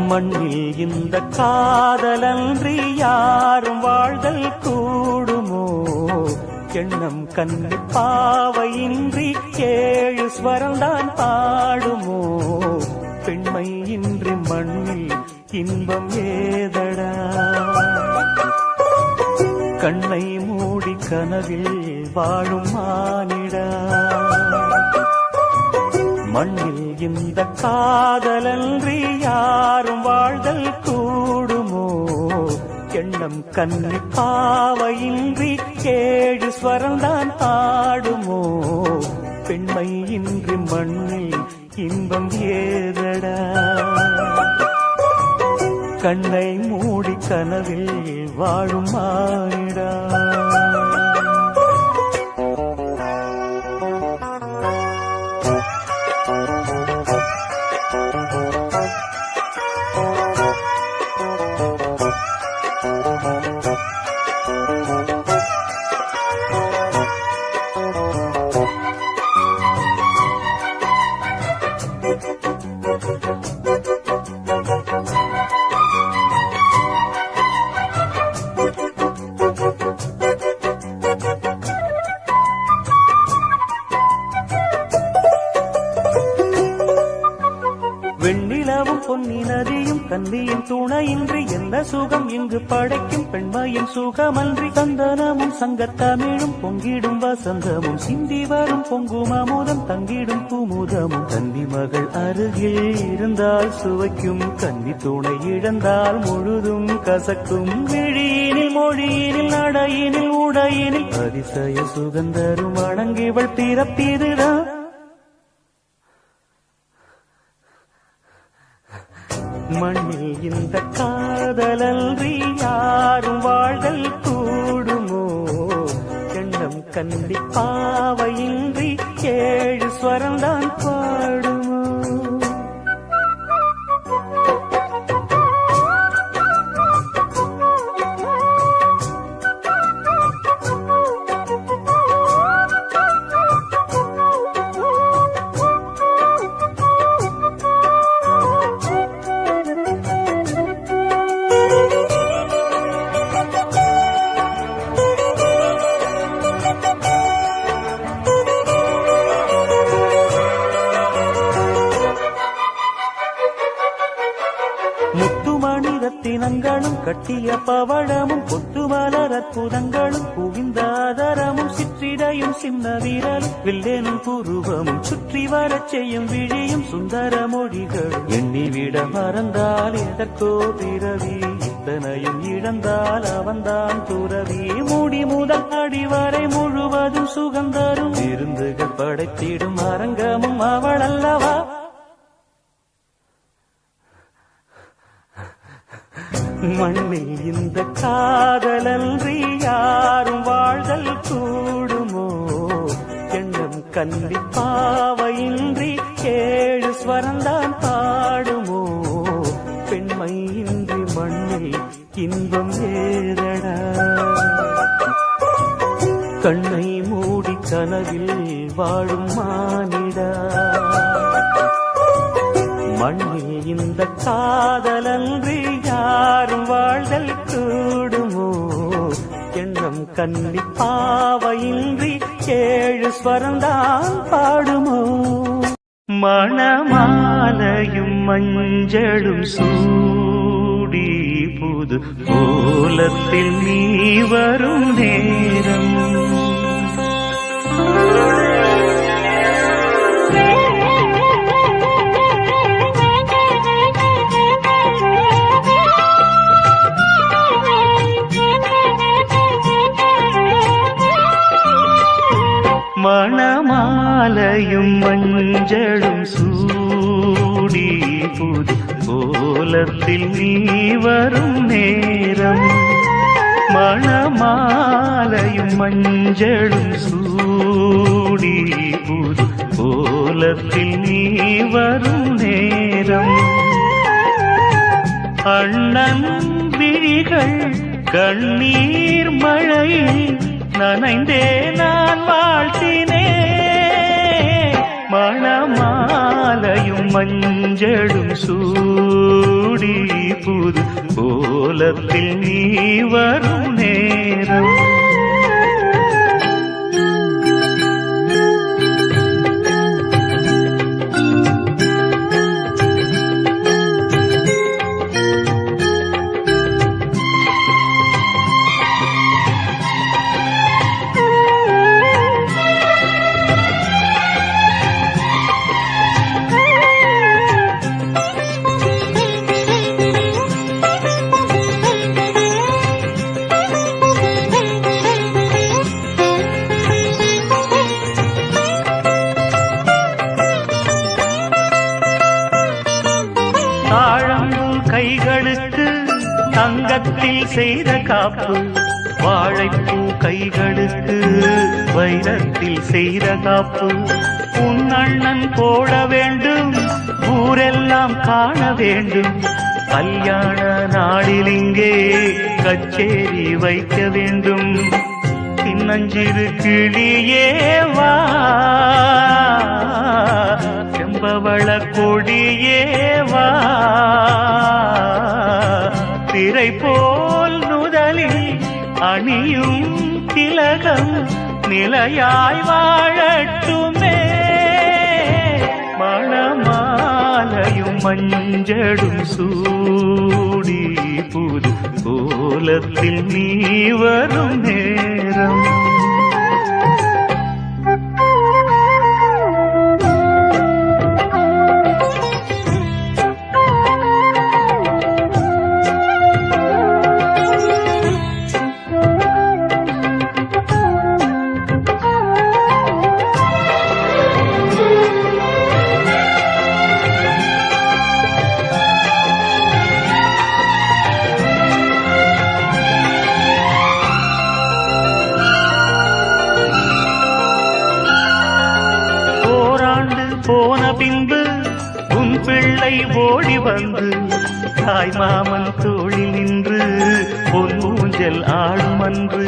மண்ணில் இந்த காதலன்றி யாரும் வாழ்தல் கூடுமோ? எண்ணம் கண்ணு பாவையின்றி 7 ஸ்வரம்தான் பாடுமோ? பெண்மை இன்றி மண்ணில் இன்பம் ஏதடா? கண்ணை மூடி கனவில் வாழும் மானிடா. மண்ணில் இந்த காதலன்றி யாரும் வாழ்தல் கூடுமோ? எண்ணம் கண்ணி பாவையின்றி 7 ஸ்வரம்தான் பாடுமோ? பெண்மை இன்றி மண்ணில் இன்பம் ஏதடா? கண்ணை மூடி கனவில் வாழும் மானிடா. வெண்ணிலவும் பொன்னி நதியும் கன்னியின் துணையின்றி என்ன சுகம் இங்கு படைக்கும்? பெண்மையின் சுகமன்றி சந்தனமும் சங்கத்தமிழும் பொங்கிடும் வசந்தமும் சிந்தி வரும் பொங்கும் அமுதம் தங்கிடும் குமுதமும். கன்னி மகள் அருகில் இருந்தால் சுவைக்கும், கன்னி துணை இழந்தால் முழுதும் கசக்கும். விழியினில் மொழியினில் நடையினில் உடையினில் அதிசய சுகந்தரும் அடங்கிவள் பிறப்பிதுதான். மண்ணில் இந்த காதலன்றி யாரும் வாழ்தல் கூடுமோ? எண்ணம் கண்டி பாவையின்றி 7 ஸ்வரம்தான் பாடுமோ? முத்துமணி ரத்தினங்களும் கட்டிய பவழமும் கொத்துமலர் அற்புதங்களும் குவிந்தாதரமும் சிற்றிடையும் சின்ன வீரலும் வில்லேனும் புருவமும் சுற்றி வரச் செய்யும் விழியும் சுந்தர மொழிகளும். எண்ணிவிட மறந்தால் எதற்கோ பிறவி, இத்தனையும் இழந்தால் அவன்தான் துறவி. மூடி முதல் அடிவரை முழுவதும் சுகந்தரும் விருந்துகள் படைத்திடும் அரங்கமும் அவள் அல்லவா? மண்ணில் இந்த காதலன்றி யாரும் வாழ்தல் கூடுமோ? எண்ணம் கண்டி பாவையின்றி 7 ஸ்வரம்தான் பாடுமோ? பெண்மை இன்றி மண்ணில் இன்பம் ஏதடா? கண்ணை மூடி கனவில் வாழும் மானிடா. மண்ணில் இந்த காதலன்றி யாரும் வாழ்தல் கூடுமோ? எண்ணம் கண்ணி பாவையின்றி 7 ஸ்வரம்தான் பாடுமோ? மணமாலையும் மஞ்சளும் சூடி புது கோலத்தில் நீ வரும் நேரம் மணமாலையும் மஞ்சளும் சூடி புது கோலத்தில் நீ வரும் நேரம். மணமாலையும் மஞ்சளும் சூடி புது கோலத்தில் நீ வரும் நேரம். அண்ணன் விழிகள் கண்ணீர் மழையில் நனைந்தே நான் வாழ்த்தினே மணமாலையும் மஞ்சளும் சூடி புது கோலத்தில் நீ வரும் நேரம் கைகளுக்கு தங்கத்தில் செய்த காப்பு வாழைப்பூ கைகளுக்கு வைரத்தில் செய்த காப்பு உன் அண்ணன் போட வேண்டும் ஊரெல்லாம் காண வேண்டும் கல்யாண நாளில் இங்கே கச்சேரி வைக்க வேண்டும் சின்னஞ்சிறு கிளியேவா செம்பவள கொடியேவா திரை போல் நுதலில் அணியும் திலகம் நிலையாய் வாழட்டுமே மணமாலையும் மஞ்சளும் சூடி புது கோலத்தில் நீ வரும் நேரம் போன பின்பு உன் பிள்ளை ஓடி வந்து தாய் மாமன் தோளில் நின்று பொன் ஊஞ்சல் ஆடும் அன்று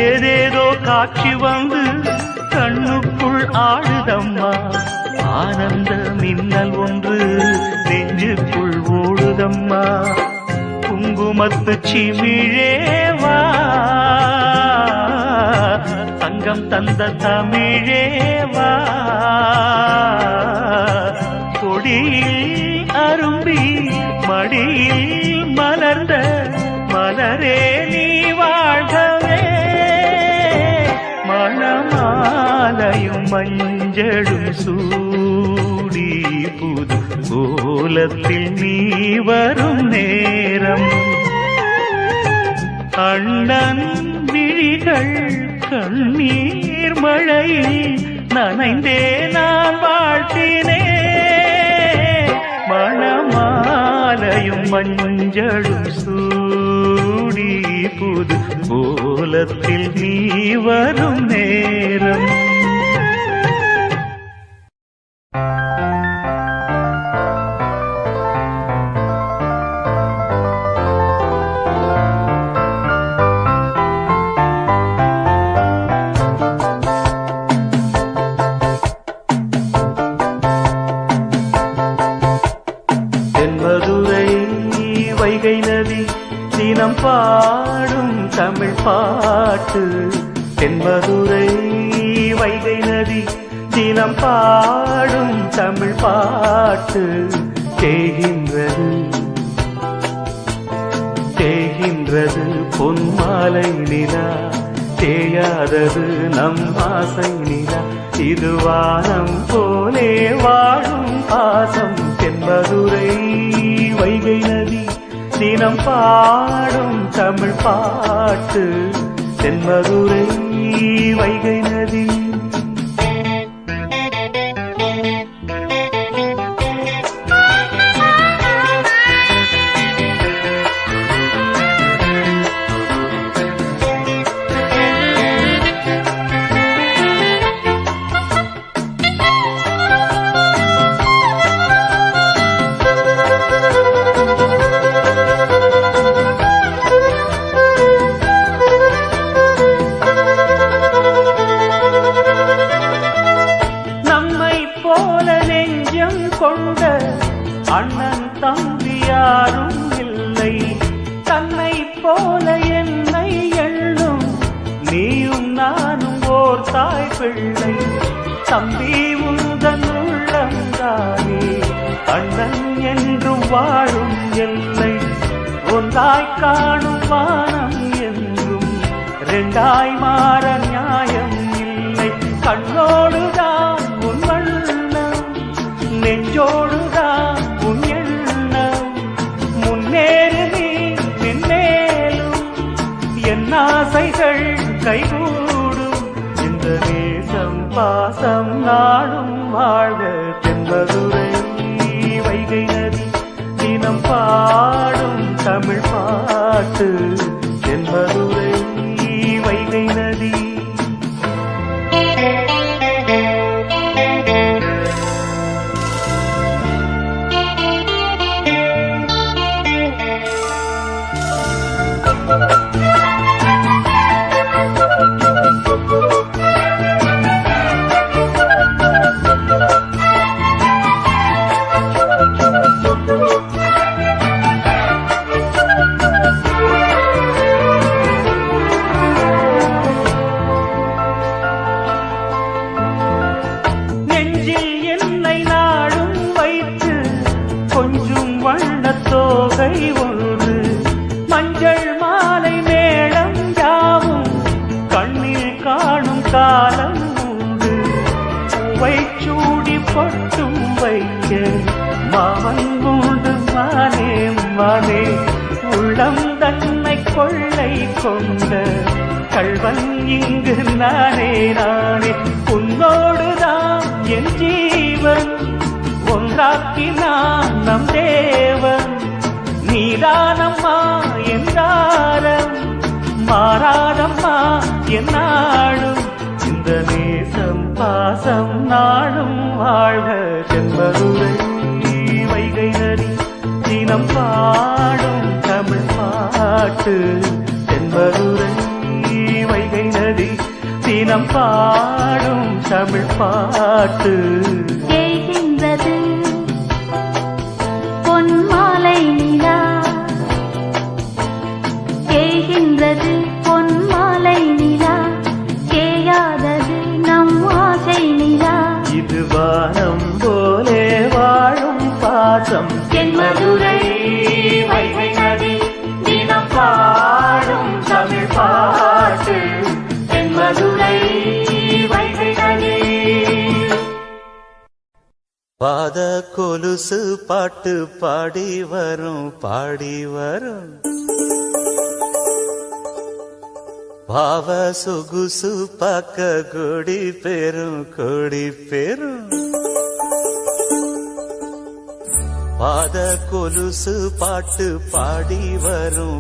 ஏதேதோ காட்சி வந்து கண்ணுக்குள் ஆடுதம்மா ஆனந்த மின்னல் ஒன்று நெஞ்சுக்குள் ஓடுதம்மா குங்குமத்து சிமிழேவா தங்கம் தந்த தமிழேவா கொடியில் அரும்பி மடியில் மலர்ந்த மலரே நீ வாழ்கவே மணமாலையும் மஞ்சளும் சூடி புது கோலத்தில் நீ வரும் நேரம் அண்ணன் விழிகள் கண்ணீர் மழையில் நனைந்தே நான் வாழ்த்தினே மணமாலையும் மஞ்சளும் சூடி புது கோலத்தில் நீ வரும் நேரம் வைகை நதி தினம் பாடும் தமிழ் பாட்டு தென்மதுரை வைகை நதி தினம் பாடும் தமிழ் பாட்டு தேகின்றது தேகின்றது பொன்மாலை நிலா தேயாதது நம் ஆசை நிலா இது வானம் போலே வாழும் பாசம் தென்மதுரை வைகை நதி தினம் பாடும் தமிழ் பாட்டு தென்மதுரை வைகை நதி தாய் பிள்ளை தம்பி உந்தன் உள்ளந்தானே அண்ணன் என்றும் வாழும் எல்லை ஒன்றாய் காணும் வானம் என்றும் ரெண்டாய் மாற நியாயம் இல்லை கண்ணோடுதான் உன் வண்ணம் நெஞ்சோடுதான் உன் எண்ணம் முன்னேறு நீ பின்னேலும் என் ஆசைகள் கைகூடும் இந்த நேசம் பாசம் நாடும் வாழ்க தென்பதுரை வைகை நதி தினம் பாடும் தமிழ் பாட்டு தென்பதுரை வைகை நதி கொஞ்சும் வண்ணத்தோகை ஒன்று மஞ்சள் மாலை மேளம் யாவும் கண்ணில் காணும் காலம் உண்டு பூவை சூடி பொட்டும் வைக்க மாமன் உண்டு மானே மானே உள்ளம் தன்னை கொள்ளை கொண்ட கள்வன் இங்கு நானே நானே உன்னோடுதான் என் ஜீவன் ஒன்றாக்கினான் நம் தேவன் நீதானம்மா என்றாரம் மாறாதம்மா என்னாடும் இந்த நேசம் பாசம் நாடும் வாழ்க தென்பதுரை வைகை நதி தினம் பாடும் தமிழ் பாட்டு தென்பதுரை வைகை நதி தினம் பாடும் தமிழ் பாட்டு பொன்மாலை நிலா கேகின்றது பொன்மாலை நிலா கேயாதது நம் ஆசை நிலா இது வானம் போலே வாழும் பாசம் தென்மதுரை வைகை நதி தினம் பாடும் தமிழ் பாட்டு தென்மதுரை வைகை நதி பாத கொலுசு பாட்டு பாடி வரும் பாவ சொகுசு பார்க்க கொடி பெரும் பாத கொலுசு பாட்டு பாடி வரும்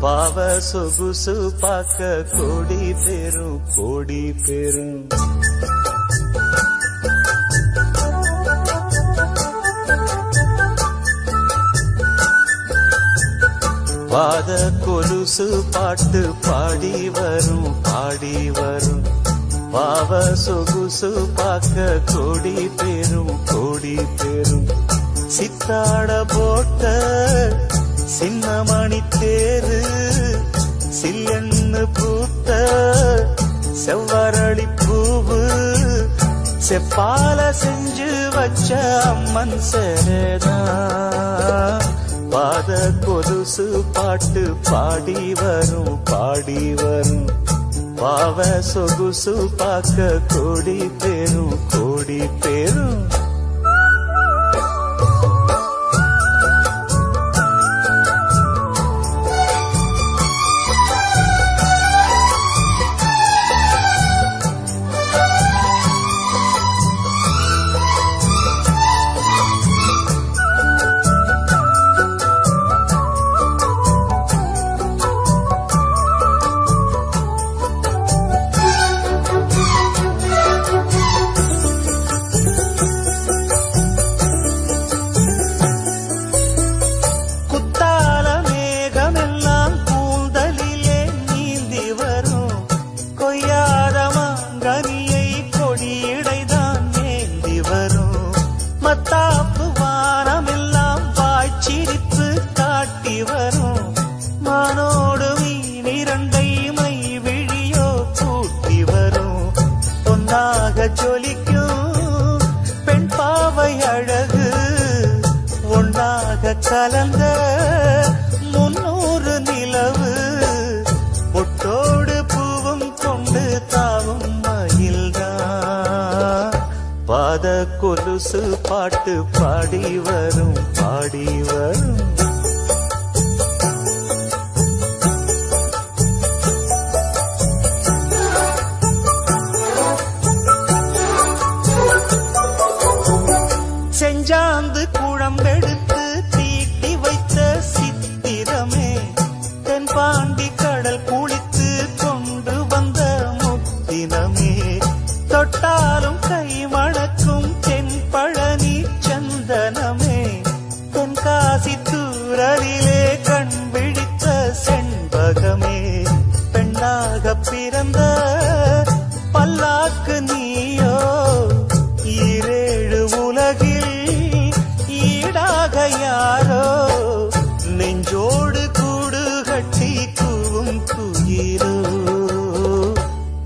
பாவ சொகுசு பார்க்க கொடி பெரும் பாத கொலுசு பாட்டு பாடி வரும் பாவ சொகுசு பார்க்க கொடி பெரும் சித்தாட போட்ட சின்னமணி தேரு சில்லெண்ணு பூத்த செவ்வரளி பூவு செப்பால செஞ்சு வச்ச அம்மன் சேரதா பாத கொலுசு பாட்டு பாடி வரும் பாவ சொகுசு பார்க்க கொடி பெரும் கலந்த 300 நிலவு பொட்டோடு பூவும் கொண்டு தாவும் மயில்தான் பாத கொலுசு பாட்டு பாடி வரும் பாடி வரும் செஞ்சாந்து குழம்பெடுத்து தீட்டி வைத்த சித்திரமே தென்பாண்டி கடல் குளித்து கொண்டு வந்த முத்தினமே தொட்டாலும் கை மணக்கும் தென்பழனி சந்தனமே தென்காசி தூரலிலே கண் விழித்த செண்பகமே பெண்ணாக பிறந்த பல்லாக்கு நீயோ ஈரேழு உலகில் ஈடாக யாரோ நெஞ்சோடு கூடு கட்டி கூவும் குயிலோ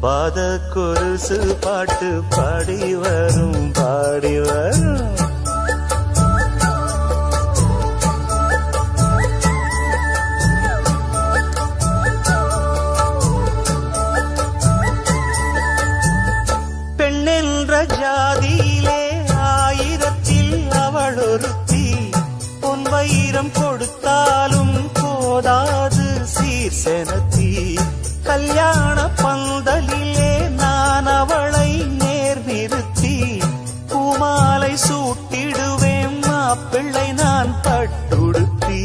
பாத கொலுசு பாட்டு பாடி வரும் பாடி வரும் பெண்ணென்ற ஜாதியிலே 1000ல் அவள் ஒருத்தி பொன் வைரம் கொடுத்தாலும் போதாது சீர்செனத்தி கல்யாண பந்தலிலே நான் அவளை நேர் நிறுத்தி பூமாலை சூட்டிடுவேன் மாப்பிள்ளை நான் பட்டுடுத்தி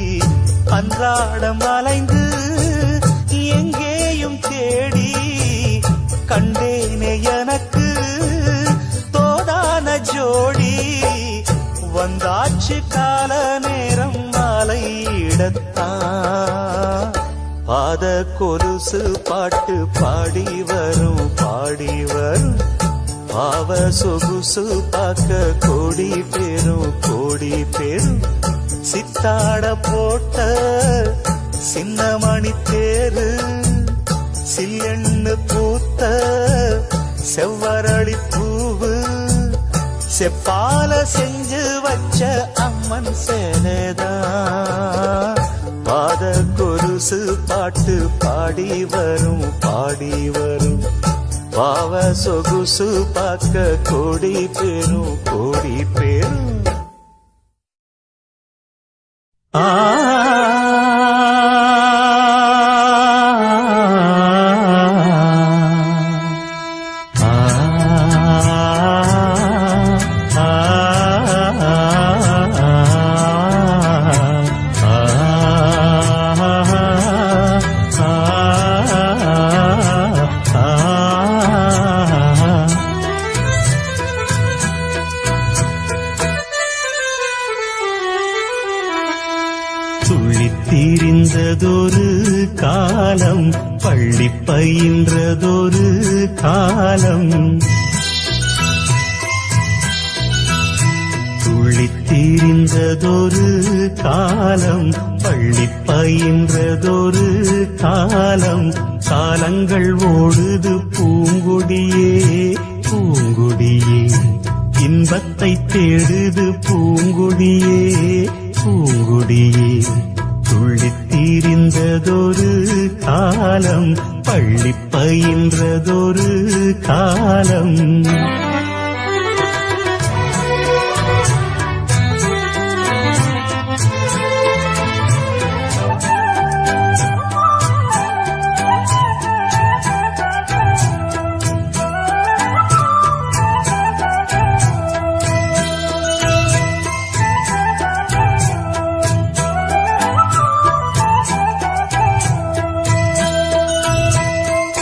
அன்றாடம் அலைந்து எங்கேயும் தேடி கண்டேனே எனக்கு தோதான ஜோடி வந்தாச்சு கால நேரம் மாலையிடத்தான் பாத கொலுசு பாட்டு பாடி வரும் பாடி வரும் பாவ சொகுசு பார்க்க கோடி பேரும் சித்தாட போட்ட சின்னமணி தேரு சில்லெண்ணு பூத்த செவ்வரளி பூவு செப்பால செஞ்சு வச்ச அம்மன் சேலைதான் பாத கொலுசு பாட்டு பாடி வரும் பாடி வரும் பாவ சொகுசு பார்க்க கோடி பேரும் துள்ளித்தீரிந்ததொரு காலம் பள்ளி பயின்றதொரு காலம் துள்ளித்தீரிந்ததொரு காலம் பள்ளி பயின்றதொரு காலம் காலங்கள் ஓடுது பூங்கொடியே பூங்கொடியே இன்பத்தை தேடுது பூங்கொடியே பூங்குடியே துள்ளித்தீரிந்ததொரு காலம் பள்ளி பயின்றதொரு காலம்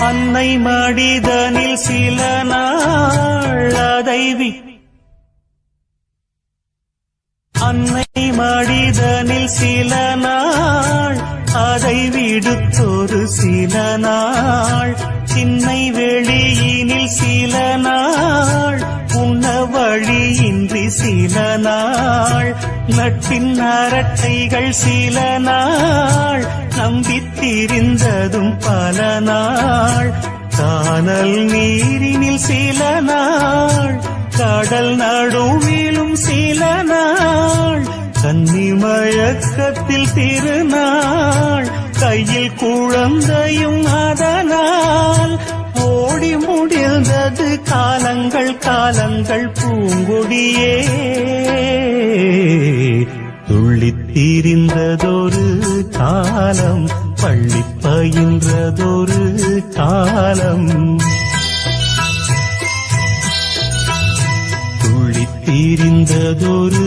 அன்னை மடிதனில் சில நாள் அன்னை மடிதனில் சில நாள் அதை விடுத்தொரு சில நாள் சின்னை வெளியினில் சில நாள் உண்ண வழியின்றி சில நாள் நட்பின் அரட்டைகள் சில நாள் நம்பித்திரிந்ததும் பல நாள் கானல் நீரினில் சில நாள் கடல் நடுவிலும் சில நாள் கன்னிமயக்கத்தில் திருநாள் கையில் குழந்தையும் அதனால் ஓடி முடிந்தது காலங்கள் காலங்கள் பூங்கொடியே துள்ளித் திரிந்ததொரு காலம் பள்ளி பயின்றதொரு காலம் துள்ளித் திரிந்ததொரு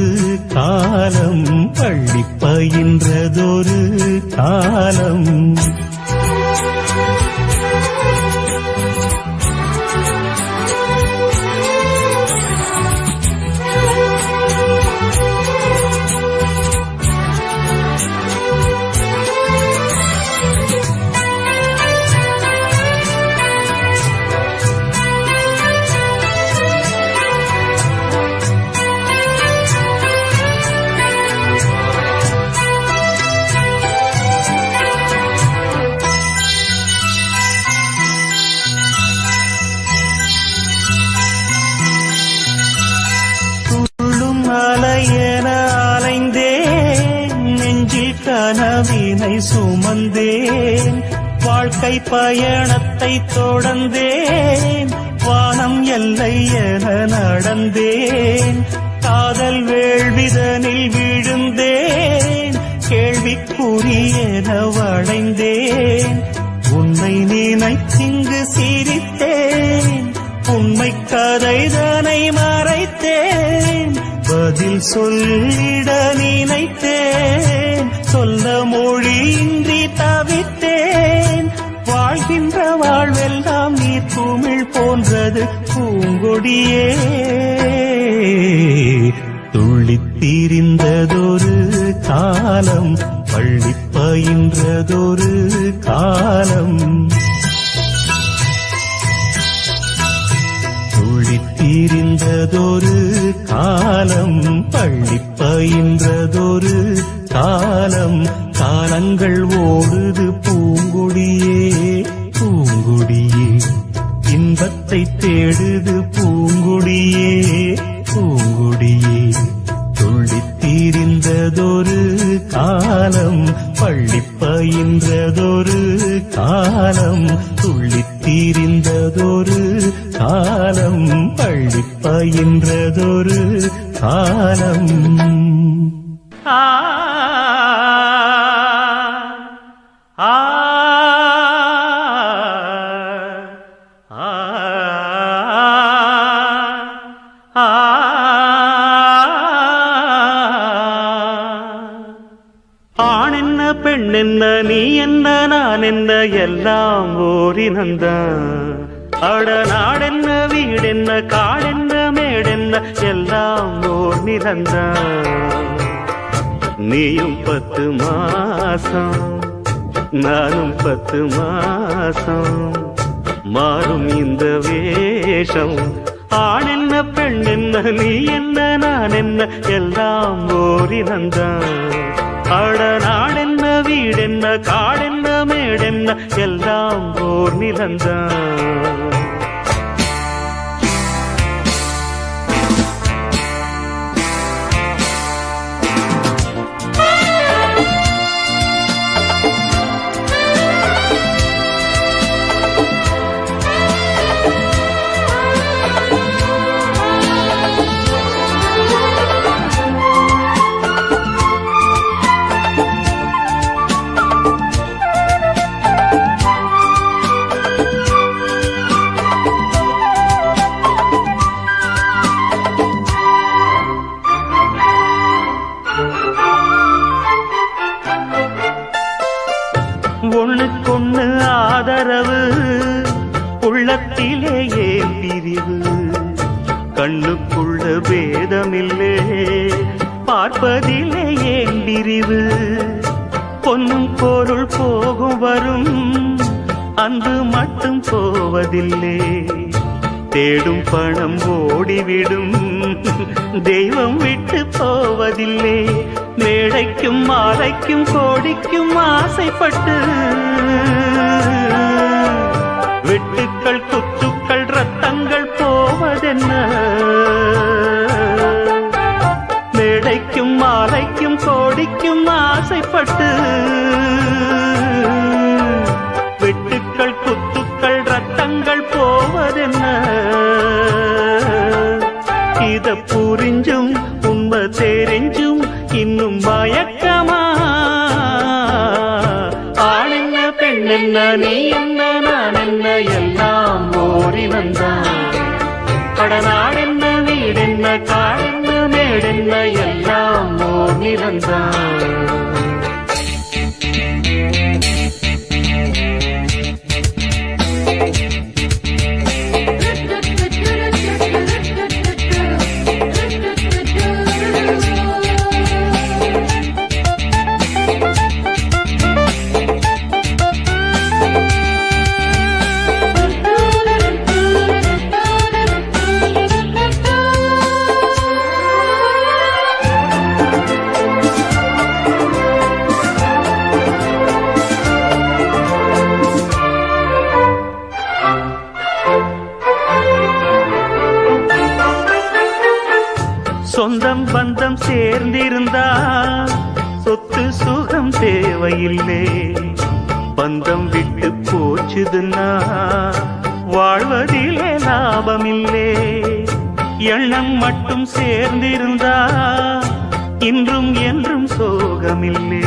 காலம் பள்ளி பயின்றதொரு காலம் அலையென அலைந்தேன் நெஞ்சில் கனவினை சுமந்தேன் வாழ்க்கை பயணத்தை தொடர்ந்தேன் வானம் எல்லை என நடந்தேன் காதல் வேள்விதனில் விழுந்தேன் கேள்விக்குரியென வளைந்தேன் உன்னை நினைத்திங்கு சிரித்தேன் உண்மை கதைதனை மறைத்தேன் பதில் சொல்லிட நினைத்தேன் சொல்ல மொழியின்றி தவித்தேன் வாழ்கின்ற வாழ்வெல்லாம் நீர் குமிழ் போன்றது பூங்கொடியே துள்ளித் திரிந்ததொரு காலம் பள்ளி பயின்றதொரு காலம் துள்ளித் திரிந்ததொரு காலம் பள்ளி பயின்றதொரு காலம் காலங்கள் ஓடுது பூங்கொடியே பூங்கொடியே இன்பத்தை தேடுது பூங்கொடியே பூங்கொடியே துள்ளித் திரிந்ததொரு காலம் பள்ளி பயின்றதொரு காலம் துள்ளித் திரிந்ததொரு காலம் பள்ளி பயின்றதொரு காலம் ஆ ஆ ஆண் என்ன பெண் என்ன நீ என்ன நான் என்ன எல்லாம் ஓரினந்தான் அட நாடென்ன வீடென்ன காடென்ன மேடென்ன எல்லாம் ஓர் நிலந்தான் நீயும் 10 மாசம் நானும் 10 மாசம் மாறும் இந்த வேஷம் ஆண் என்ன பெண் என்ன நீ என்ன நான் என்ன எல்லாம் ஓரினந்தான் அட நாடென்ன வீடென்ன காடென்ன மேடென்ன எல்லாம் ஓர் நிலந்தான் ஒண்ணுக்கொண்ணு ஆதரவு உள்ளத்திலே ஏன் பிரிவு கண்ணுக்குள்ள பேதமில்லே பார்ப்பதிலே ஏன் பிரிவு பொன்னும் பொருள் போகும் வரும் அன்பு மட்டும் போவதில்லை தேடும் பணம் ஓடிவிடும் தெய்வம் விட்டு போவதில்லை மேடைக்கும் மாலைக்கும் கோடிக்கும் ஆசைப்பட்டு வெட்டுக்கள் குத்துக்கள் ரத்தங்கள் போவதென்ன மேடைக்கும் மாலைக்கும் கோடிக்கும் ஆசைப்பட்டு வெட்டுக்கள் குத்துக்கள் ரத்தங்கள் போவதென்ன இத புரிஞ்சும் உண்மை தெரிஞ்சும் இன்னும் மயக்கமா ஆண் என்ன பெண் என்ன நீ என்ன நான் என்ன எல்லாம் ஓடி வந்தான் கடனாடென்ன வீடென்ன காடென்ன மேடென்ன எல்லாம் ஓடி வந்தான் சொந்தம் பந்தம் சேர்ந்திருந்தா சொத்து சுகம் தேவையில்லை பந்தம் விட்டு போச்சுதுன்னா வாழ்வதிலே லாபமில்லை எண்ணம் மட்டும் சேர்ந்திருந்தா இன்றும் என்றும் சோகமில்லை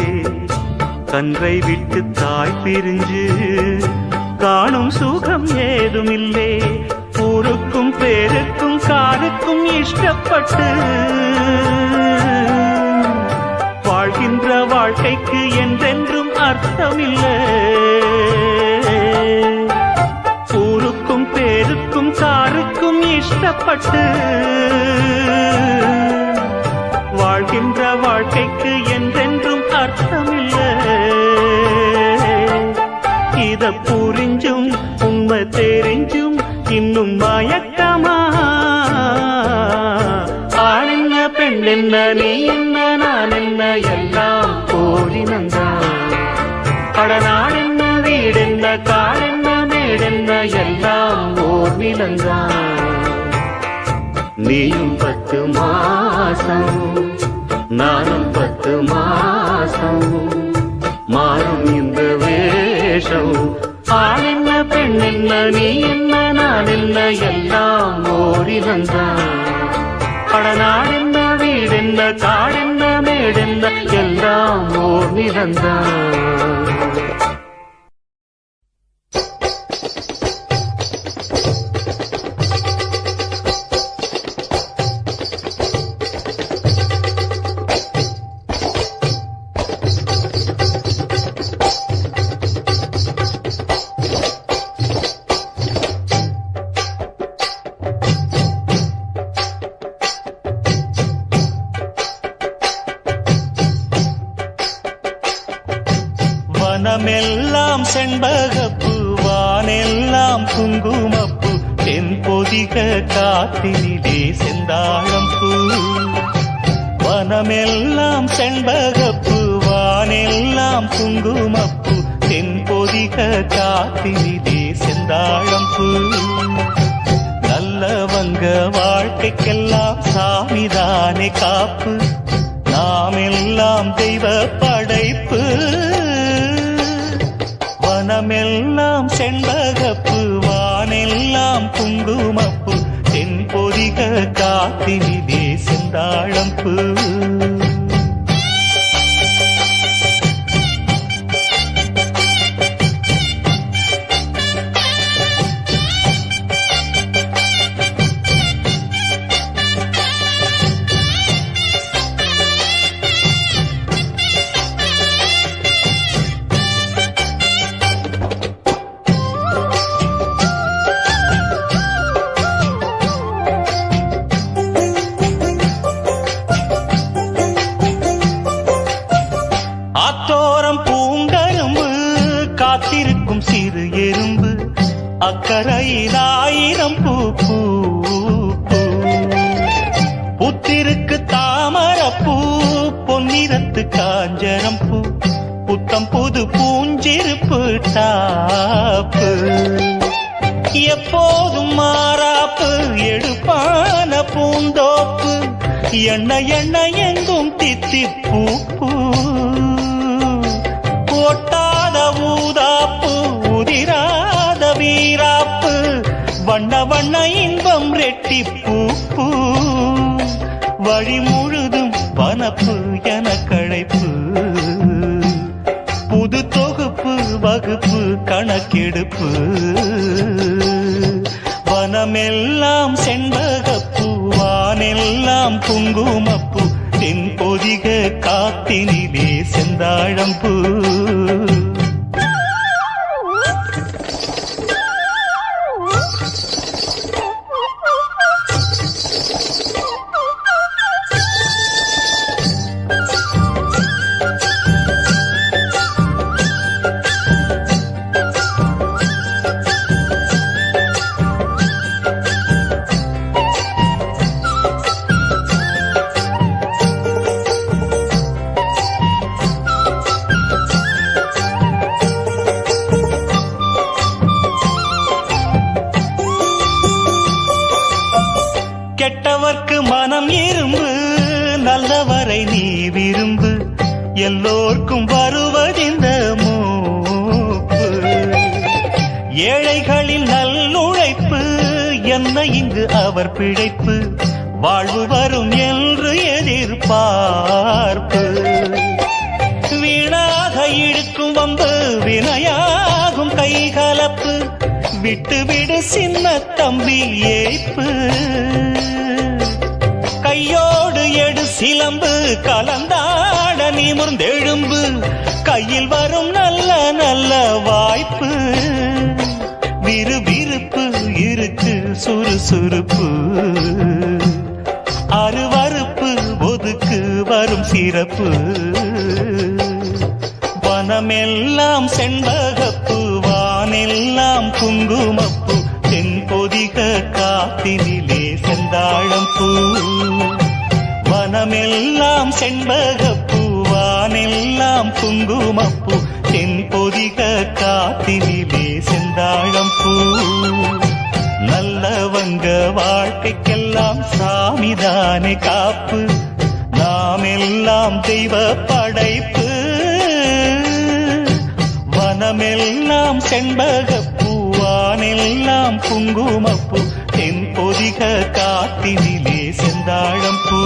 கன்றை விட்டு தாய் பிரிஞ்சு காணும் சுகம் ஏதுமில்லை ஊருக்கும் பேருக்கும் காருக்கும் இஷ்டப்பட்டு வாழ்கின்ற வாழ்க்கைக்கு என்றென்றும் அர்த்தமில்லை ஊருக்கும் பேருக்கும் காருக்கும் இஷ்டப்பட்டு வாழ்கின்ற வாழ்க்கைக்கு என்றென்றும் அர்த்தமில்லை இத புரிஞ்சும் உண்மை தெரிஞ்சும் இன்னும் மயக்கமா ஆண் என்ன பெண் என்ன நீ என்ன நான் என்ன எல்லாம் போரினந்தான் கடனான் என்ன வீடென்ன காடென்ன மேடென்ன எல்லாம் ஓர் நிலந்தான் நீயும் 10 மாசம் நானும் 10 மாசம் மாறும் இந்த வேஷம் ஆண் என்ன பெண் என்ன நீ என்ன நான் என்ன எல்லாம் ஓடி வந்தான் கடனான் என்ன வீடென்ன காடென்ன மேடென்ன எல்லாம் ஓர் நிறந்தான் வனமெல்லாம் செண்பகப்பு வானெல்லாம் குங்குமப்பு தென்பொதிக காத்தினிலே செந்தாழம்பூ வனமெல்லாம் செண்பகப்பு வானெல்லாம் குங்குமப்பு தென்பொதிக காத்தினிலே செந்தாழம்பூ நல்லவங்க வாழ்க்கைக்கெல்லாம் சாமிதானே காப்பு நாமெல்லாம் தெய்வ படைப்பு வனமெல்லாம் செண்பகப்பு வானெல்லாம் குங்குமப்பு தென்பொதிக காத்தினிலே செந்தாழம்பூ ஆத்தோரம் பூங்கரும்பு காத்திருக்கும் சிறு எறும்பு அக்கரையில் 1000 பூ பூ புத்திருக்கு தாமரப்பூ பொன்னிறத்து காஞ்சரம் பூ புத்தம் புது பூஞ்சிருப்பு தாப்பு எப்போதும் மாறாப்பு எடுப்பான பூந்தோப்பு எண்ண எண்ண எங்கும் தித்திப்பூ ஒட்டாத ஊதாப்பு உதிராத வீராப்பு வண்ண வண்ண இன்பம் ரெட்டிப்பூ வழி முழுதும் வனப்பு என கழைப்பு புது தொகுப்பு வகுப்பு கணக்கெடுப்பு வனமெல்லாம் செண்பகப்பூ வானெல்லாம் குங்குமப்பூ தென்பொதிக காத்தினிலே செந்தாழம்பூ கெட்டவர்க்கு மனம் இரும்பு நல்லவரை நீ விரும்பு எல்லோர்க்கும் வருவதிந்த மூப்பு ஏழைகளின் நல்லுழைப்பு என்ன இங்கு அவர் பிழைப்பு வாழ்வு வரும் என்று எதிர்பார்ப்பு வீணாக இழுக்கும் வம்பு வினையாகும் கைகலப்பு விட்டுவிடு சின்ன தம்பி ஏய்ப்பு கையோடு எடு சிலம்பு கலந்தாட நிமிர்ந்தெழும்பு கையில் வரும் நல்ல நல்ல வாய்ப்பு விறுவிறுப்பு இருக்கு சுறுசுறுப்பு அருவறுப்பு ஒதுக்கு வரும் சிறப்பு வனமெல்லாம் செண்பகப்பூ வானெல்லாம் குங்குமப்பூ தென்பொதிக காத்தினிலே செந்தாழம்பூ வனமெல்லாம் செண்பகப்பூ வானெல்லாம் குங்குமப்பூ தென்பொதிக காத்தினிலே செந்தாழம்பூ நல்லவங்க வாழ்க்கைக்கெல்லாம் சாமிதானே காப்பு நாம் எல்லாம் தெய்வ படைப்பு வனமெல்லாம் செண்பகப்பூ வானெல்லாம் குங்குமப்பூ தென்பொதிக காத்தினிலே செந்தாழம்பூ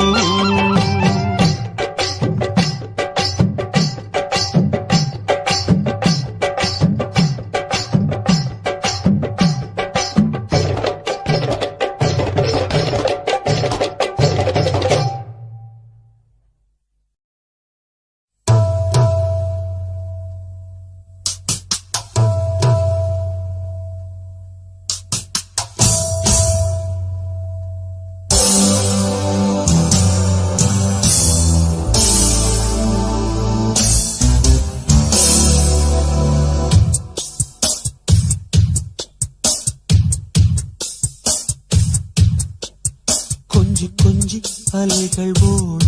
கொஞ்சி அலைகள் ஓட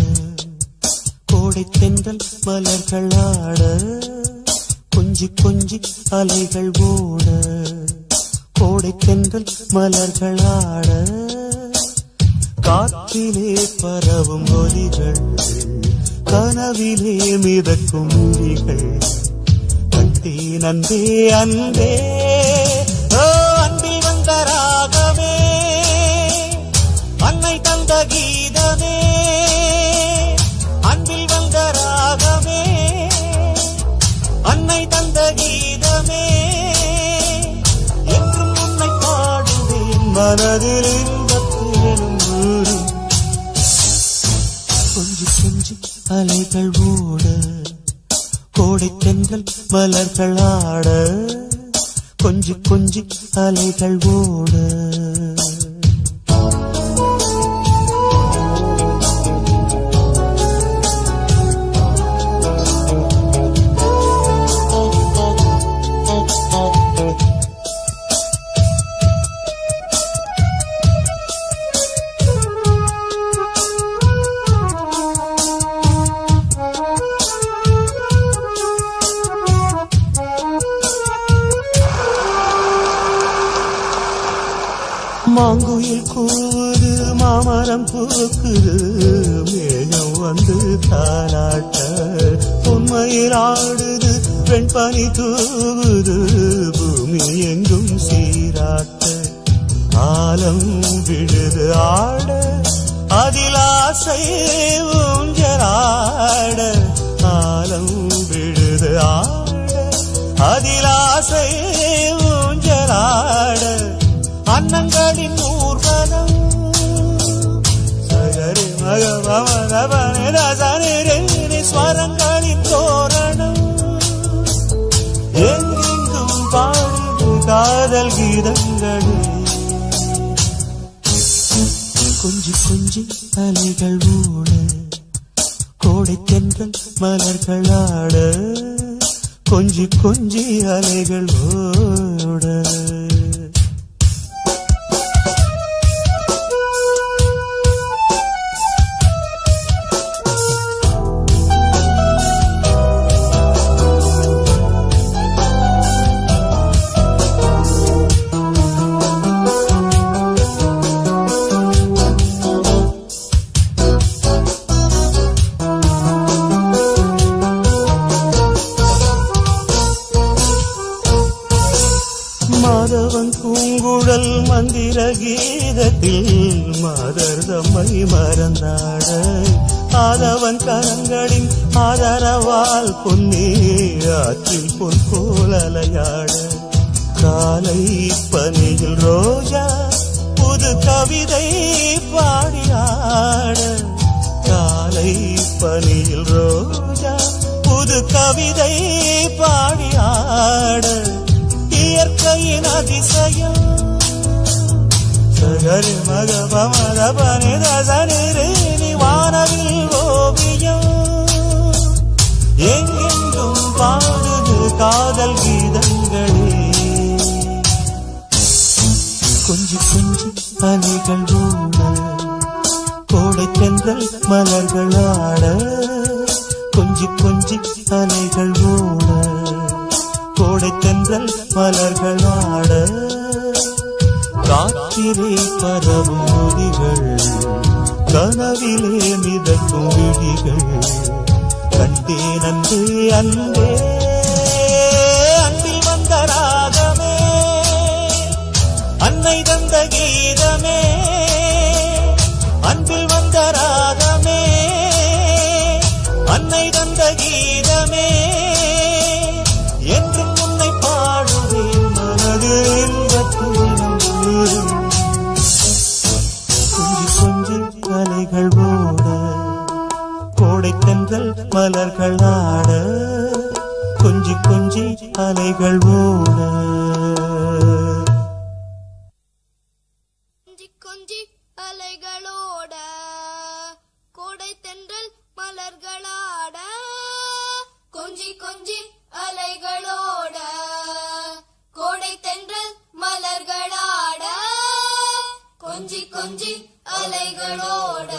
கோடை தென்றல் மலர்கள் ஆட கொஞ்சி அலைகள் ஓட கோடை தென்றல் மலர்கள் ஆட காற்றிலே பரவும் ஒலிகள் கனவிலே மிதக்கும் மொழிகள் கண்டே நன்பே அன்பே அன்பில் வந்த ராகமே அன்னை தந்த கீதமே அன்பில் வந்த ராகமே அன்னை தந்த கீதமே என்றும் உன்னை பாடுவேன் மனதில் இன்பத்திலும் ஊரும் கொஞ்சி அலைகள் ஓட கோடை தென்றல் மலர்கள் ஆட கொஞ்சி அலைகள் ஓட மாங்குயில் கூவுது மாமரம் பூக்குது மேகம் வந்து தாலாட்ட உண்மையில் ஆடுது வெண்பனி தூவுது பூமி எங்கும் சீராட்ட ஆலம் விழுது ஆட அதில் ஆசை ஊஞ்சலாட ஆலம் விழுது ஆட அதில் ஆசை ஊஞ்சலாட அன்னங்களின் ஊர்வலம் சகரி மகமரபனி ஸ்வரங்களின் தோரணம் எங்கெங்கும் பாடுது காதல் கீதங்களே கொஞ்சி கொஞ்சி அலைகள் ஓட கோடை தென்றல் மலர்கள் ஆட கொஞ்சி கொஞ்சி அலைகள் ஓட மாதவன் பூங்குழல் மந்திர கீதத்தில் மாதர் தம்மை மறந்தாட ஆதவன் கரங்களின் ஆதரவால் பொன்னே ஆற்றில் பொன் கோலலையாட காலை பனியில் ரோஜா புது கவிதை பாடியாட காலை பனியில் ரோஜா புது கவிதை பாடியாட இயற்கையின் அதிசயம் சகரி மகபமரபனி தசனிரேனி வானவில் ஓவியம் எங்கெங்கும் பாடுது காதல் கீதங்களே கொஞ்சி கொஞ்சி அலைகள் ஓட கோடை தென்றல் மலர்கள் ஆட கொஞ்சி கொஞ்சி அலைகள் ஓட கோடை தென்றல் மலர்கள் ஆட காற்றிலே பரவும் மொழிகள் கனவிலே மிதக்கும் விழிகள் கண்டேன் அன்பே அன்பே அன்பில் வந்த ராகமே அன்னை தந்த கீதமே அன்பில் வந்த ராகமே அன்னை தந்த கீதமே என்றும் உன்னை பாடுவேன் மனது கொஞ்சி கொஞ்சி அலைகள் ஓட கோடை தென்றல் மலர்கள் ஆட கொஞ்சி கொஞ்சி அலைகள் ஓட கொஞ்சி அலைகளோட கோடை தென்றல் மலர்களாட கொஞ்சி கொஞ்சி அலைகளோட கோடை தென்றல் மலர்களாட கொஞ்சி கொஞ்சி அலைகளோட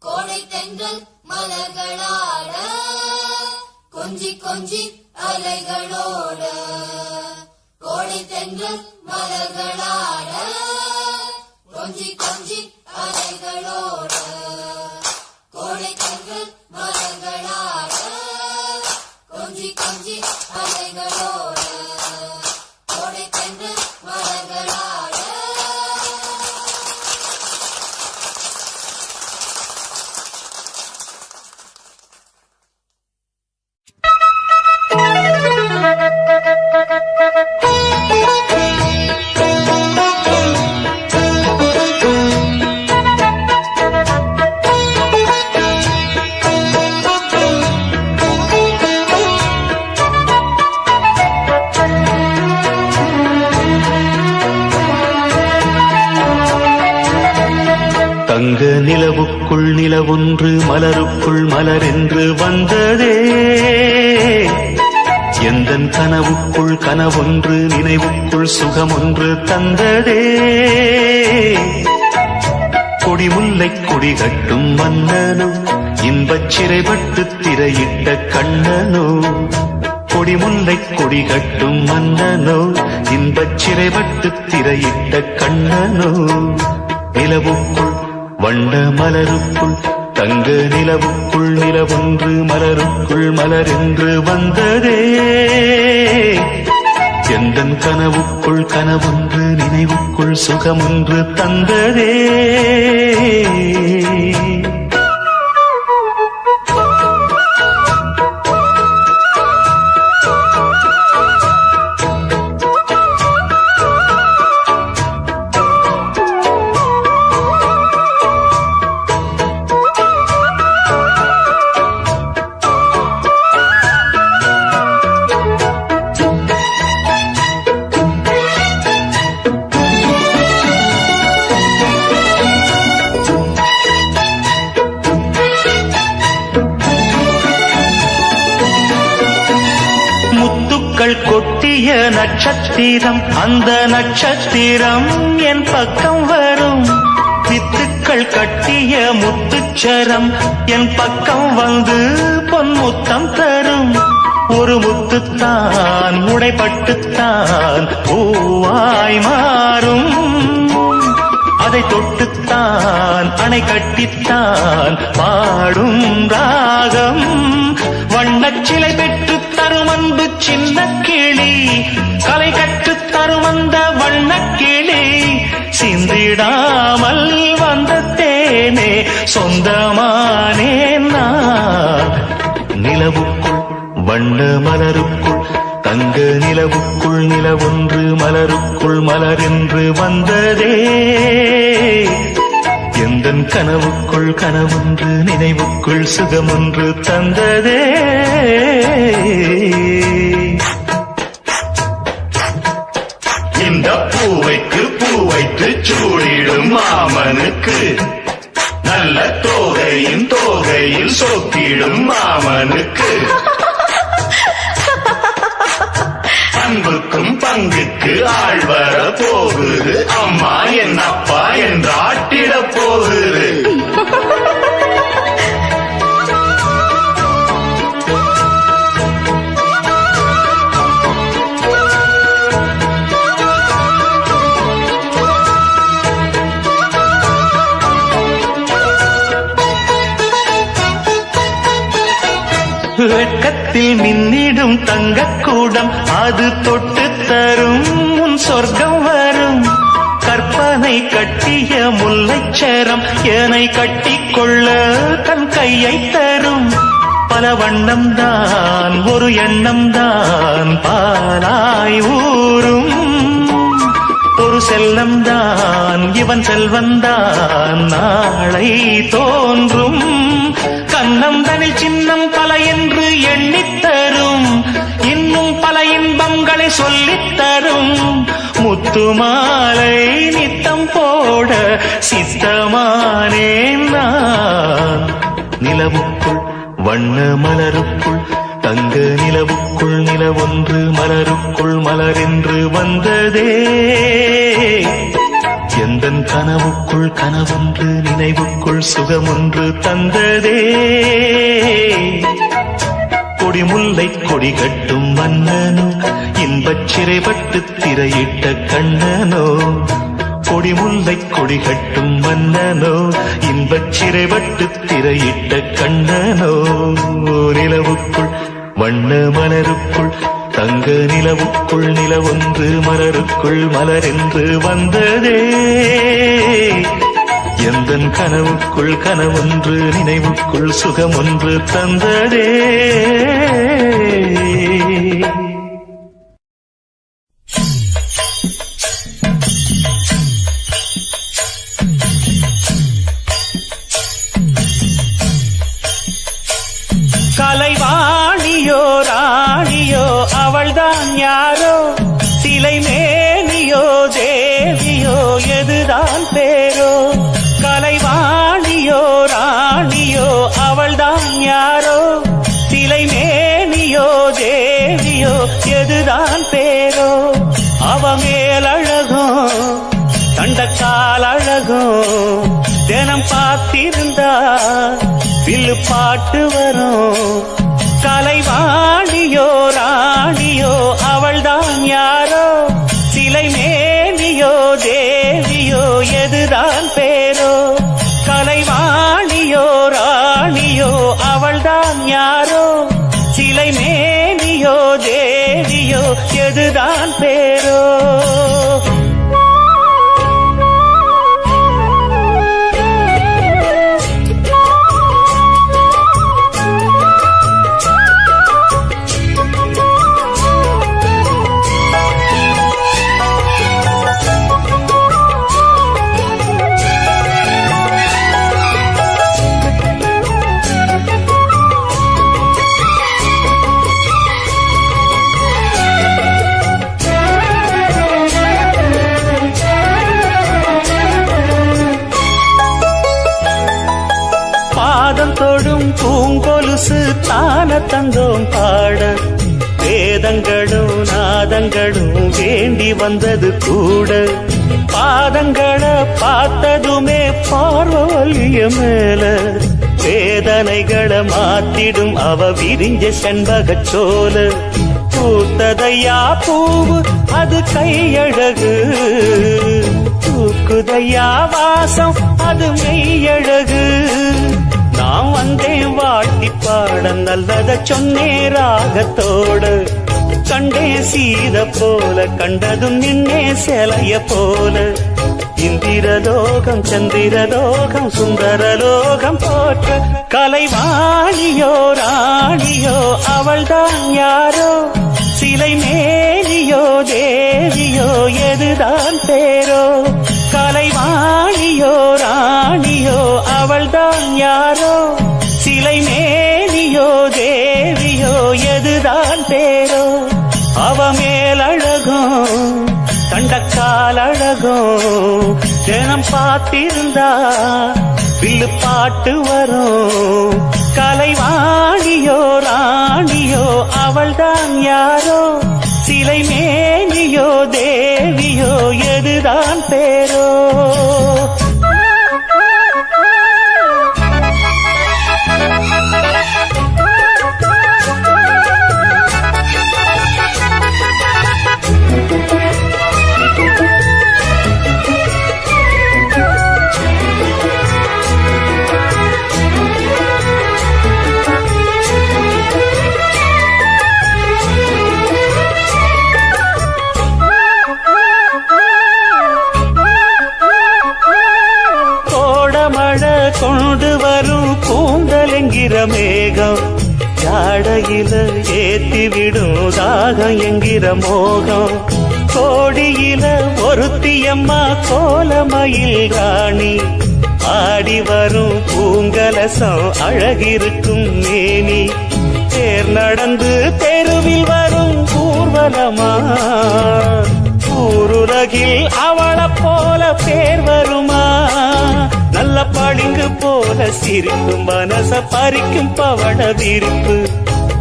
கோடை தென்றல் மலர்களாட கொஞ்சி கொஞ்சி அலைகளோட கோடை தென்றல் மலர்களாட கொஞ்சி கொஞ்சி அலைகளோட கோடை தென்றல் மலர்களாட கொஞ்சி கொஞ்சி அலைகளோட கோடை தென்றல் மலர்களாட தங்க நிலவுக்குள் நிலவொன்று மலருக்குள் மலரென்று வந்ததே எந்தன் கனவுக்குள் கனவொன்று நினைவுக்குள் சுகமொன்று தந்ததே கொடிமுல்லை கொடி கட்டும் மன்னனோ இன்பச் சிறைப்பட்டு திரையிட்ட கண்ணனோ கொடிமுல்லை கொடி கட்டும் மன்னனோ இன்பச் சிறைப்பட்டு திரையிட்ட கண்ணனோ நிலவுக்குள் வண்ண மலருக்குள் தங்க நிலவுக்குள் நிலவொன்று மலருக்குள் மலரென்று வந்ததே எந்தன் கனவுக்குள் கனவொன்று நினைவுக்குள் சுகமொன்று தந்ததே கொட்டிய நட்சத்திரம் அந்த நட்சத்திரம் என் பக்கம் வரும் வித்துக்கள் கட்டிய முத்துச்சரம் என் பக்கம் வந்து பொன்முத்தம் தரும் ஒரு முத்துத்தான் உடைப்பட்டுத்தான் பூவாய் மாறும் அதை தொட்டுத்தான் அணை கட்டித்தான் பாடும் ராகம் வண்ணச்சிலை பெற்று தரும் அன்பு சின்ன கிளி கலை கற்று தரும் அந்த வண்ணக்கிளி சிந்திடாமல் வந்த தேனே சொந்தமானே நான் நிலவுக்குள் வண்ண மலருக்குள் தங்க நிலவுக்குள் நிலவொன்று மலருக்குள் மலரென்று வந்ததே எந்தன் கனவுக்குள் கனவொன்று நினைவுக்குள் சுகமொன்று தந்ததே இந்த பூவைக்கு பூ வைத்து சூடிடும் மாமனுக்கு நல்ல தோகையில் சோக்கிடும் மாமனுக்கு அன்புக்கும் பங்குக்கு ஆள் வர போகுது அம்மா என் அப்பா என்று ஆட்டிட போகுது வெட்கத்தில் மின்னிடும் தங்கக்கூடம் அது தொட்டு தரும் உன் சொர்க்கம் வரும் கற்பனை கட்டிய முல்லைச்சரம் என்னை கட்டிக்கொள்ள தன் கையை தரும் பல வண்ணம் தான் ஒரு எண்ணம் தான் பாலாய் ஊரும் ஒரு செல்லம் தான் இவன் செல்வந்தான் நாளை தோன்றும் கண்ணம் தனில் சின்னம் பல என்று எண்ணித்தரும் இன்னும் பல இன்பங்களை சொல்லித்தரும் முத்துமாலை நித்தம் போட சித்தமானேன் நான் நிலவுக்குள் வண்ண மலருக்குள் தங்க நிலவுக்குள் நிலவொன்று மலருக்குள் மலரென்று வந்ததே எந்தன் கனவுக்குள் கனவொன்று நினைவுக்குள் சுகமொன்று தந்ததே கொடிமுல்லை கொடி கட்டும் மன்னனோ இன்பச் சிறைப்பட்டு திரையிட்ட கண்ணனோ கொடிமுல்லை கொடி கட்டும் மன்னனோ இன்பச் சிறைப்பட்டு திரையிட்ட கண்ணனோ நிலவுக்குள் வண்ண மலருக்குள் தங்க நிலவுக்குள் நிலவொன்று மலருக்குள் மலரென்று வந்ததே எந்தன் கனவுக்குள் கனவொன்று நினைவுக்குள் சுகமொன்று தந்ததே கலைவாணியோ ராணியோ அவள்தான் யாரோ சிலை மேனியோ தேவியோ எதுதான் பேரோ கலைவாணியோ ராணியோ அவள்தான் யாரோ சிலை மேனியோ தேவியோ எதுதான் பேரோ அவ மேலழகோ தண்டக்கால் அழகோ தினம் பார்த்திருந்தா வில்லு பாட்டு வரும் கலைவாணியோ ராணியோ தேவியோ எதுதான் பேரோ? பாதம் தொடும் பூங்கொலுசு தான தந்தோம் பாட, வேதங்களும் நாதங்களும் வேண்டி வந்தது கூட. பாதங்களை பார்த்ததுமே பார்வலிய மேல, வேதனைகளை மாத்திடும் அவ விரிஞ்ச செண்பகச் சோல. பூத்ததையா பூவு அது கையழகு, தூக்குதையா வாசம் அது மெய்யழகு. நான் வந்தேன் வாட்டி பாட, நல்லத சொன்னே ராகத்தோடு. கண்டே சீத போல, கண்டதும் நின்னே சிலைய போல. இந்திரலோகம் சந்திரலோகம் சுந்தரலோகம் போற்ற, கலைவாணியோ ராணியோ அவள்தான் யாரோ? சிலை மேலியோ தேவியோ எதுதான் பேரோ? கலைவாணியோ ராணியோ அவள்தான் யாரோ? சிலை மேலியோ தேவியோ எதுதான் பேரோ? அவ மேலழகும் தண்டக்கால் அழகும், தினம் பார்த்திருந்தா வில்லு பாட்டு வரும். கலைவாணியோ ராணியோ அவள்தான் யாரோ? சிலை மேனியோ தேவியோ எதுதான் பேரோ? கொண்டு வரும் கூந்தலெங்கிற மேகம், ஜாடையில ஏத்திவிடும் தாகம் என்கிற மோகம். கோடியில ஒருத்தியம்மா கோலமயில் ராணி, ஆடி வரும் பூங்கலசம் அழகிருக்கும் மேனி. தேர் நடந்து தெருவில் வரும் ஊர்வலமா, ஊருலகில் அவளை போல பேர் வருமா? நல்ல பளிங்கு போல சிரிக்கும் மனச பறிக்கும் பவள விரிப்பு,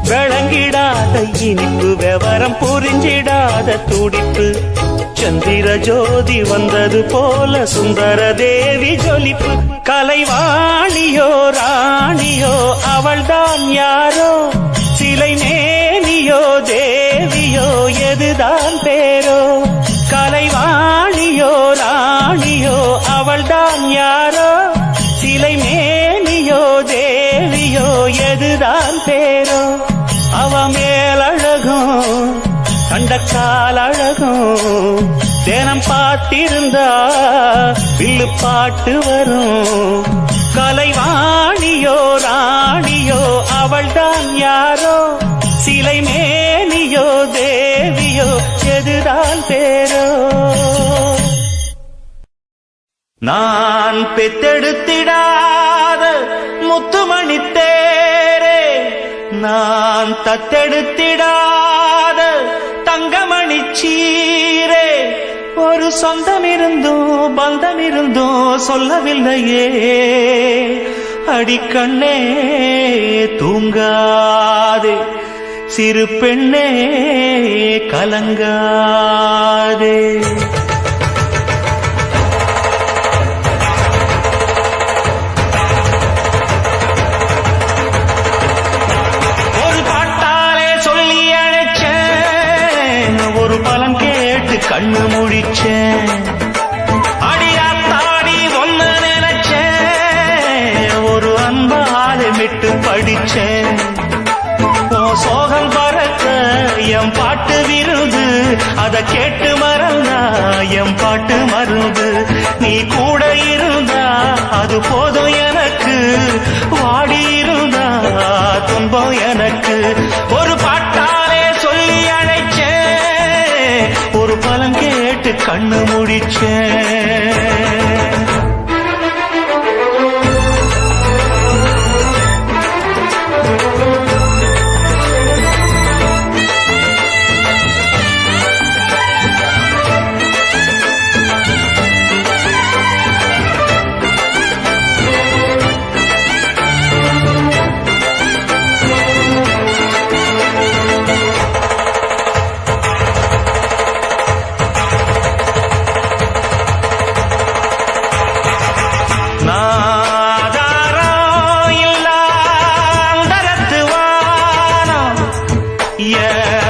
விளங்கிடாத இனிப்பு விவரம் புரிஞ்சிடாத துடிப்பு. சந்திர ஜோதி வந்தது போல சுந்தர தேவி ஜொலிப்பு. கலைவாணியோ ராணியோ அவள்தான் யாரோ? சிலை மேனியோ தேவியோ எதுதான் பேரோ? கலைவாணியோ ராணியோ அவள்தான் யாரோ? சிலை மேனியோ தேவியோ எதுதான் பேரோ? அவ மேலழகும் கண்டக்கால் அழகும், தினம் பார்த்திருந்தா வில்லு பாட்டு வரும். கலைவாணியோ ராணியோ அவள்தான் யாரோ? சிலை மேனியோ தேவியோ எதுதான் பேரோ? நான் பெத்தெடுத்திடாத முத்துமணி தேரே, நான் தத்தெடுத்திடாத தங்கமணி சீரே. ஒரு சொந்தம் இருந்தும் பந்தம் இருந்தும் சொல்லவில்லையே, அடிக்கண்ணே தூங்காதே, சிறு பெண்ணே கலங்காதே. ஒரு பாட்டாலே சொல்லி அழைச்சேன், ஒரு பலன் கேட்டு கண்ணு முழிச்சேன். அடியாத்தாடி ஒன்னு நினைச்சேன், ஒரு அன்பாலே விட்டு படிச்சேன். சோகம் பறக்க தினம் பாட்டு விருது அத கேட்டு மறந்தா என் பாட்டு மருந்து நீ கூட இருந்தா அது போதும் எனக்கு வாடி இருந்தா துன்பம் எனக்கு ஒரு பாட்டாலே சொல்லி அழைச்சேன் ஒரு பலன் கேட்டு கண்ணு முடிச்சேன்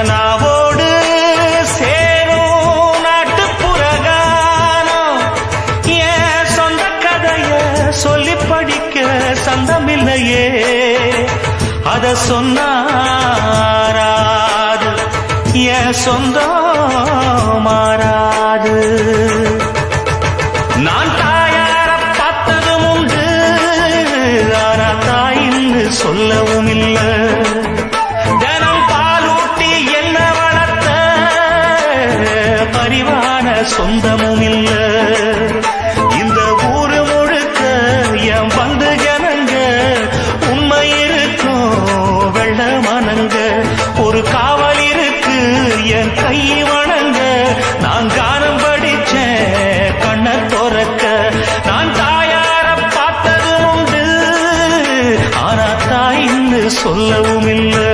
நாவோடு சேரும் நாட்டுப்புறகானம் என் சொந்த கதைய சொல்லி படிக்க சந்தமில்லையே அத சொன்னாராது என் சொந்தம் மாறாது நான் தாயார பார்த்ததும் உண்டு ஆனா தாயின்னு சொல்லவும் இல்லை சொந்தமும் இல்ல இந்த ஊரு முழுக்க என் வந்து ஜனங்க உண்மை இருக்கும் வெள்ள மனங்க ஒரு காவல் இருக்கு என் கை வணங்க நான் கானம் படிச்சேன் கண்ண துறக்க நான் தாயார பார்த்தது உண்டு ஆனா தாயின்னு சொல்லவும் இல்லை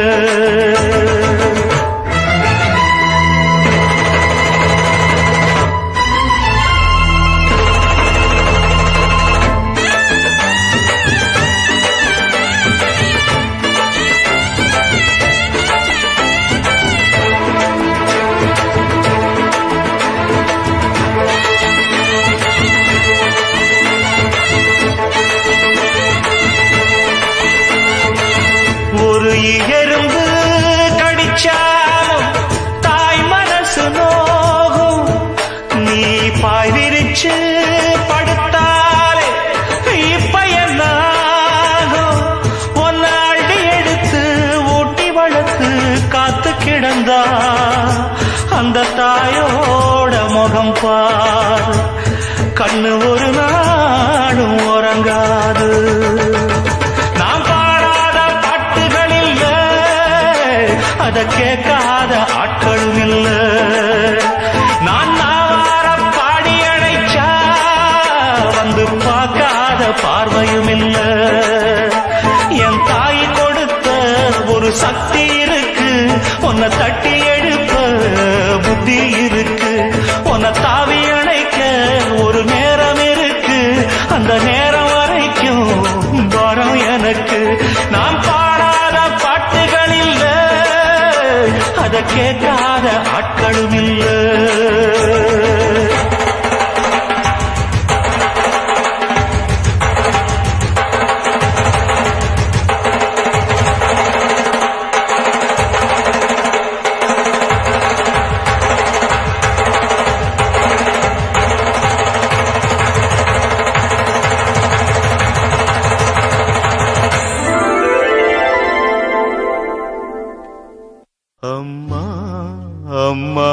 எறும்பு கடிச்சாலும் தாய் மனசு நோகும் நீ பாய் விரிச்சு படுத்தாலே இப்ப என்னாகும் ஒன்ன அள்ளி எடுத்து ஊட்டி வளர்த்து காத்து கிடந்தா அந்த தாயோட முகம் பார் கண்ணு ஒரு நாடும் உறங்காது அத கேட்காத ஆட்களும் இல்ல நான் நாவார பாடி அழைச்சா வந்து பார்க்காத பார்வையும் இல்ல என் தாய் கொடுத்த ஒரு சக்தி இருக்கு உன்னை தட்டி எழுப்ப புத்தி இருக்கு உன்னை தாவி அணைக்க ஒரு நேரம் இருக்கு அந்த நேரம் வரைக்கும் வரம் எனக்கு நான் பாடாத பாட்டுகள் இல்ல அத கேட்காத ஆட்களும் இல்ல அம்மா அம்மா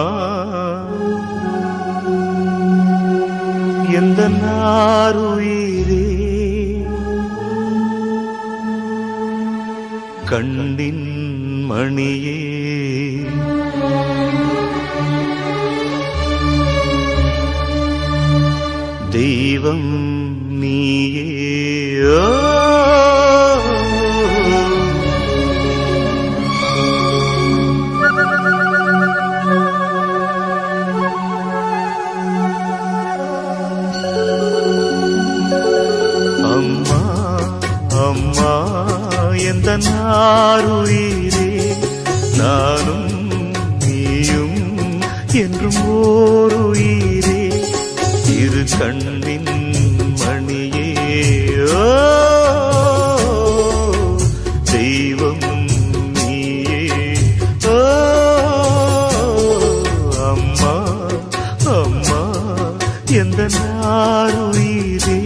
எந்த நாருயிரே கண்ணின் மணியே தெய்வம் நீயே அம்மா அம்மா எந்த நாருயிரே நானும் நீயும் என்றும் ஓருயிரே இரு கண்ணின் மணியே தெய்வம் நீயே ஆருயிரே.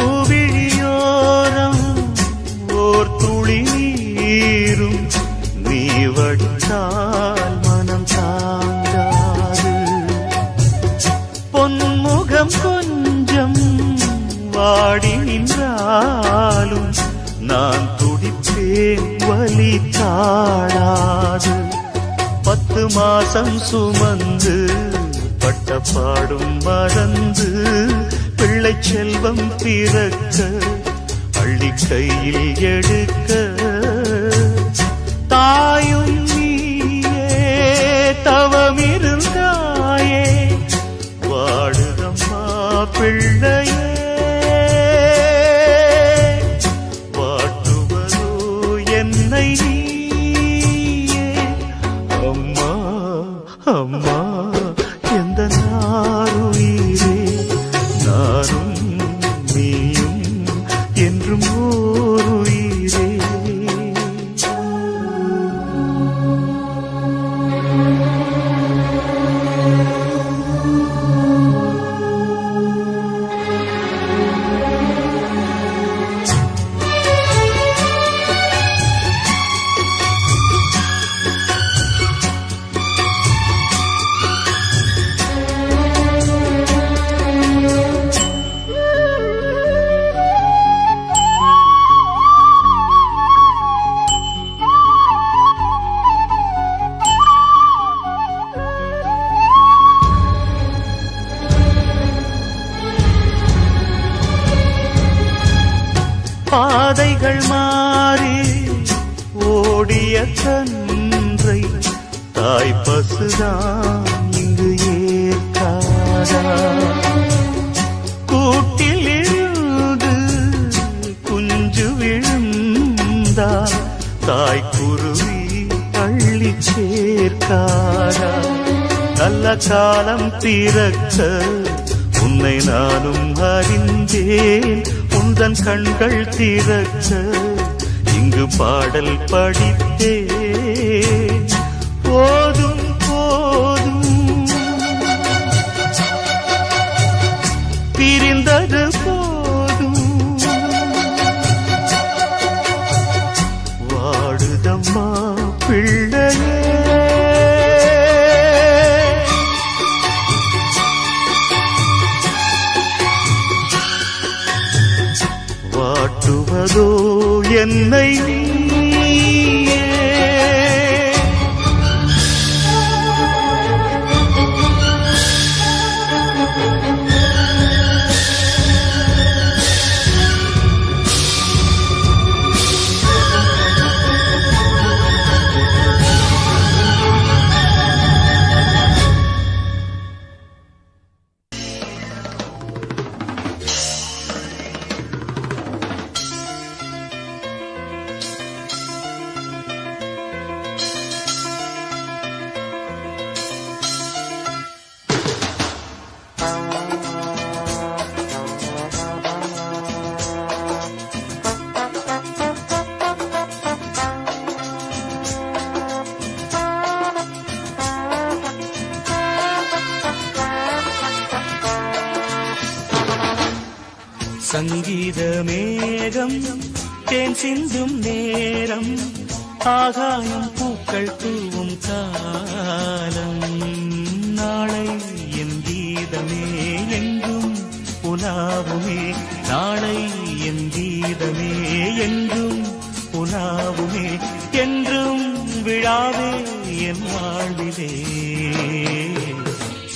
பூவிழியோரம் ஓர் துளி நீரும் நீ வடித்தால் மனம் தாங்காது. பொன்முகம் கொஞ்சம் வாடி நின்றாலும் நான் துடிப்பேன் வலி தாழாது. 10 மாசம் சுமந்து பட்ட பாடும் மறந்து பிள்ளை செல்வம் பிறக்க அள்ளி கையில் எடுக்க தாயும் நீயே தவமிருந்தாயே வாடுதம்மா பிள்ளையே. வாட்டுவதோ என்னை நீயே. அம்மா அம்மா எந்த நாருயிரே, நானும் நீயும் என்றும் ஓருயிரே. பாதைகள் மாறி ஓடிய கன்றை தாய் பசுதான் இங்கு ஏற்காதா. கூட்டில் இருந்து குஞ்சு விழுந்தா தாய் குருவி அள்ளி சேர்க்காதா. நல்ல காலம் பிறக்க உன்னை நானும் அறிந்தேன். உந்தன் கண்கள் திறக்க இங்கு பாடல் படித்தேன். போதும் போதும் பிரிந்தது போதும். வாடுதம்மா பிள்ளையே. வாட்டுவதோ என்னை நீயே. சங்கீத மேகம் தேன் சிந்தும் நேரம், ஆகாயம் பூக்கள் தூவும் காலம். நாளை என் கீதமே எங்கும் உலாவுமே, நாளை என் கீதமே எங்கும் உலாவுமே, என்றும் விழாவே என் வாழ்விலே.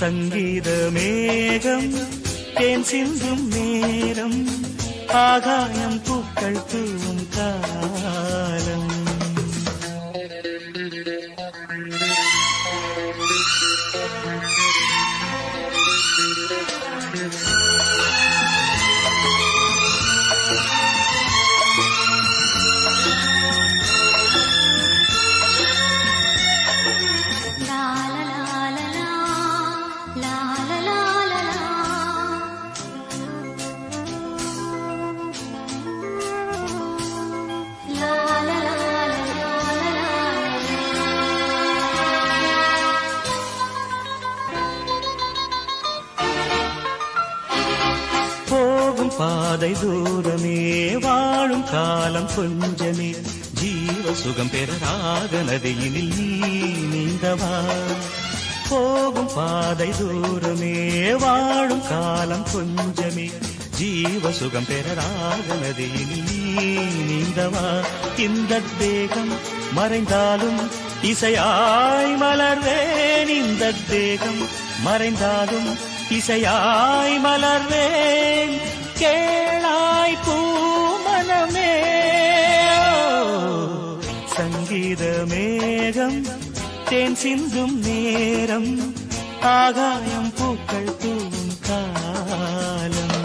சங்கீத மேகம் தேன் சிந்தும் நேரம், ஆகாயம் பூக்கள் தூவும் காலம். பாதை தூரமே வாழும் காலம் கொஞ்சமே ஜீவ சுகம் பெற ராக நதியினில் நீ நீந்தவா போகும் பாதை தூரமே வாழும் காலம் கொஞ்சமே ஜீவ சுகம் பெற ராக நதியினில் நீ நீந்தவா இந்த தேகம் மறைந்தாலும் இசையாய் மலர்வேன் இந்த தேகம் மறைந்தாலும் இசையாய் மலர்வேன் கேளாய் பூமனமே சங்கீத மேகம் தேன் சிந்தும் நேரம் ஆகாயம் பூக்கள் தூவும் காலம்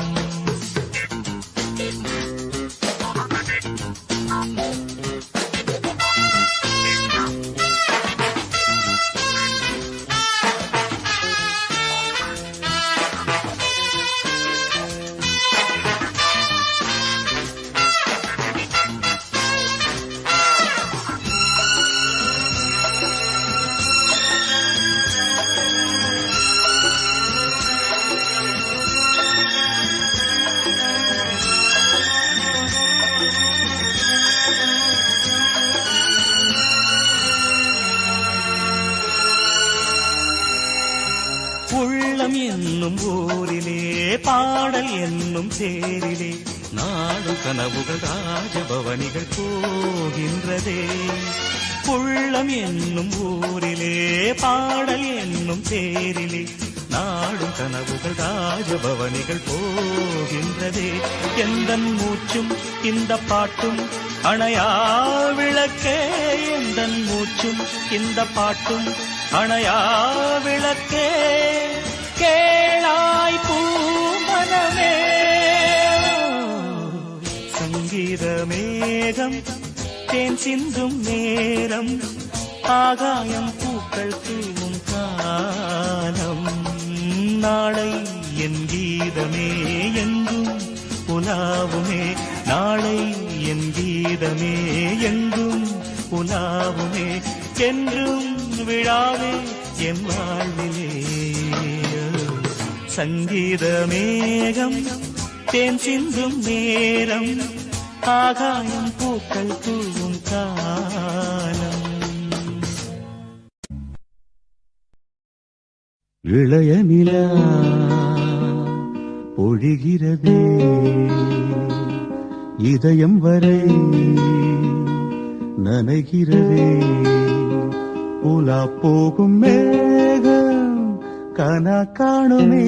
உள்ளம் என்னும் ஊரிலே பாடல் என்னும் தேரிலே நாடு கனவுகள் ராஜபவனிகள் போகின்றதே உள்ளம் என்னும் ஊரிலே பாடல் என்னும் தேரிலே நாடு கனவுகள் ராஜபவனிகள் போகின்றதே எந்தன் மூச்சும் இந்த பாட்டும் அணையா விளக்கே எந்தன் மூச்சும் இந்த பாட்டும் அணையா விளக்கே கேளாய் பூமனமே சங்கீத மேகம் தேன் சிந்தும் நேரம் ஆகாயம் பூக்கள் தூவும் காலம் நாளை என் கீதமே எங்கும் புலாவுமே நாளை என் கீதமே எங்கும் புலாவுமே என்றும் விழாவே என் வாழ்விலே சங்கீத மேகம் தேன் சிந்தும் நேரம் ஆகாயம் பூக்கள் தூவும் காலம் இளைய நிலா பொழிகிறதே இதயம் வரை நனைகிறதே உலா போகும் மேகம் கனா காணுமே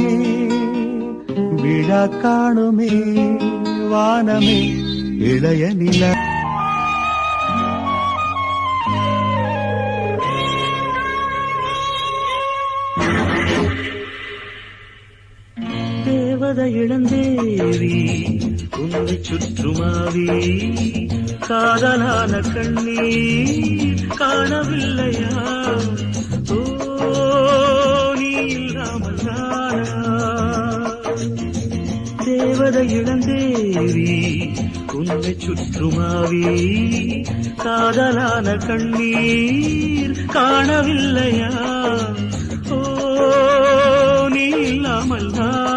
விழா காணுமே வானமே இளைய நிலா தேவத இளந்தேவி உன்னை சுற்றுமாவி காதலான கண்ணீர் காணவில்லையா ஓ நீ இல்லாமல் நானா தேவத இளந்தேவி உன்னை சுற்றுமாவி காதலான கண்ணீர் காணவில்லையா ஓ நீ இல்லாமல் நானா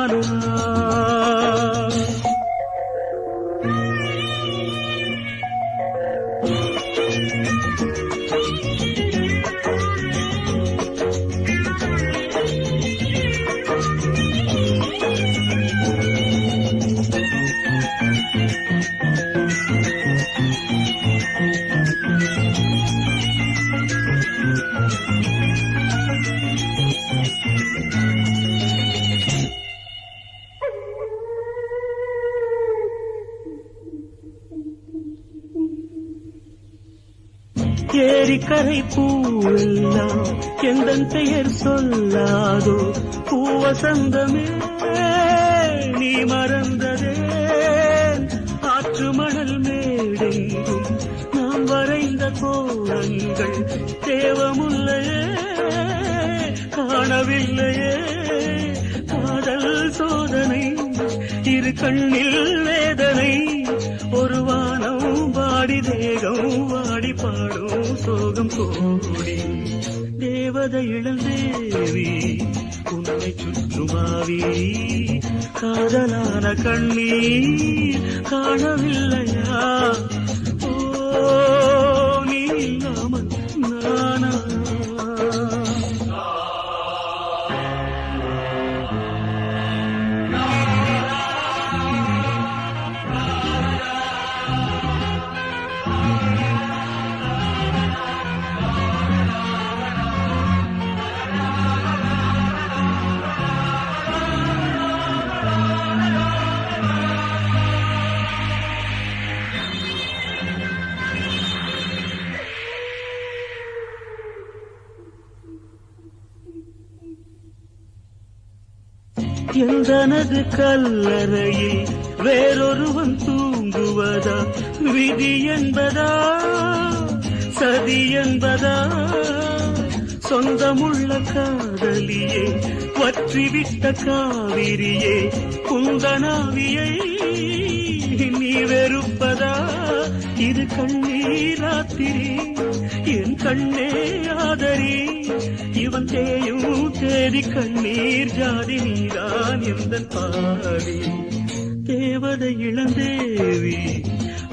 ஏரிக்கரை பூவெல்லாம் எந்தன் பெயர் சொல்லாதோ பூவசந்தமே இரு கண்ணில் வேதனை ஒரு வானம் வாடி தேகம் வாடி பாடும் சோகம் கோடி தேவதை இளந்தேவி உன்னை சுற்றுமாவி காதலான கண்ணீர் காணவில்லையா ஓ நீ இல்லாமல் நானா எந்தனது கல்லறையில் வேறொருவன் தூங்குவதா விதி என்பதா சதி என்பதா சொந்தமுள்ள காதலியே வற்றிவிட்ட காவிரியே குந்தனாவியை நீ வெறுப்பதா இது கண்ணீராத்திரி என் கண்ணே ஆதரி இவன் தேயும் தேதி கண்ணீர் ஜாதி நீதான் எந்த பாடி தேவதை இளந்தேவி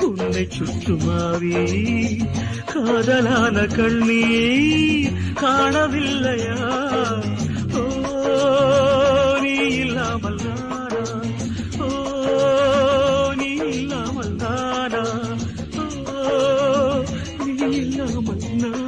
உன்னை சுற்றுமாவி காதலான கண்ணீர் காணவில்லையா ஓ நீ இல்லாமல் நானா ஓ நீ இல்லாமல் நானா ஓ நீ இல்லாமல் நானா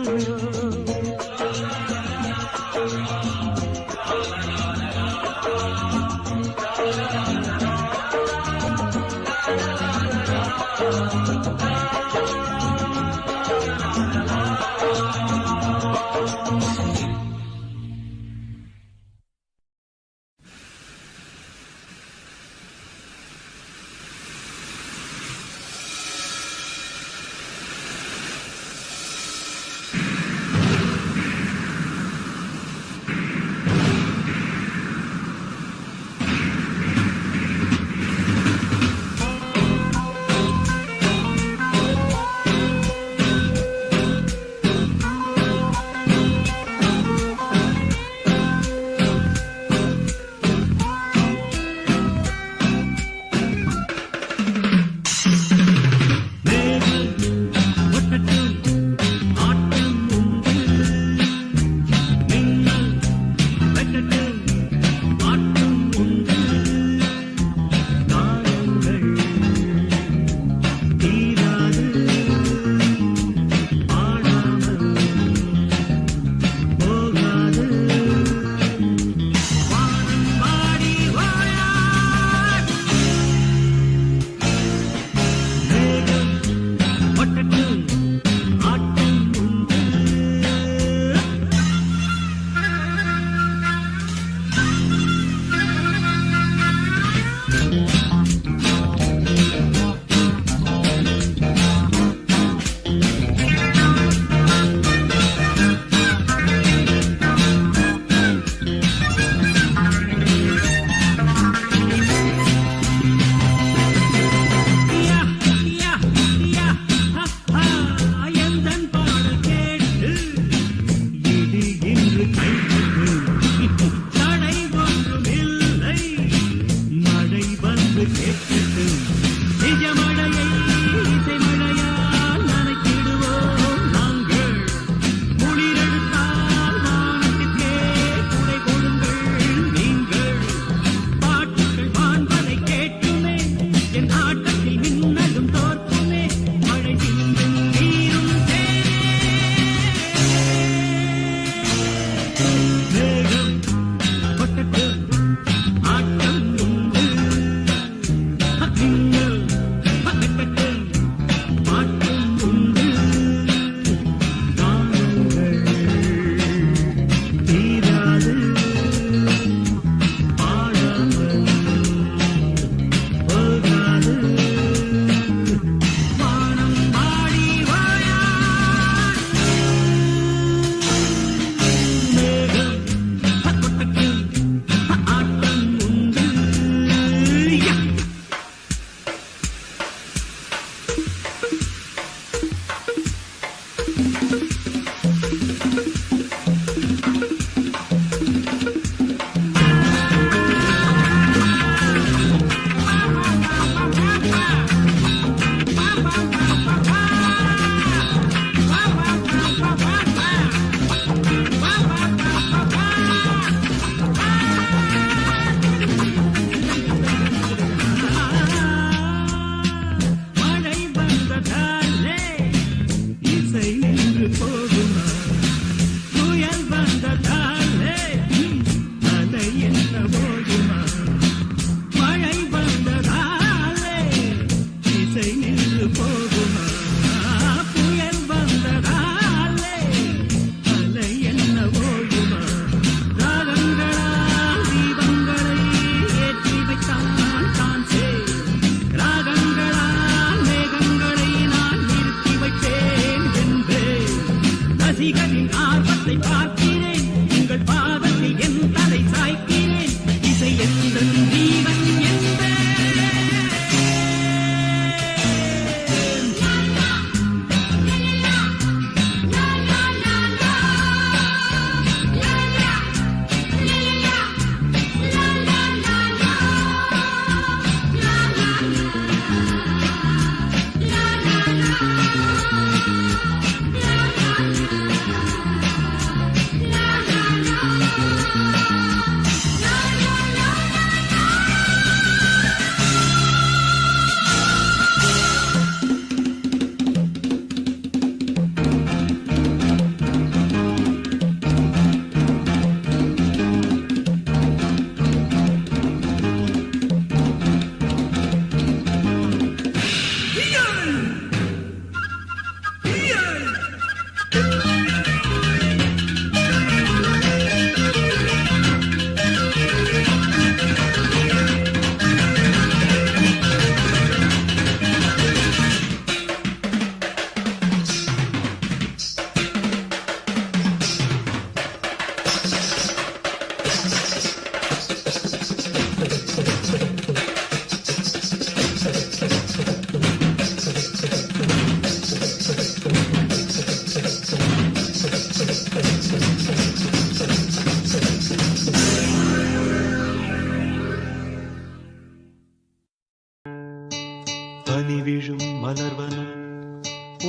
பனி விழும் மலர்வனம்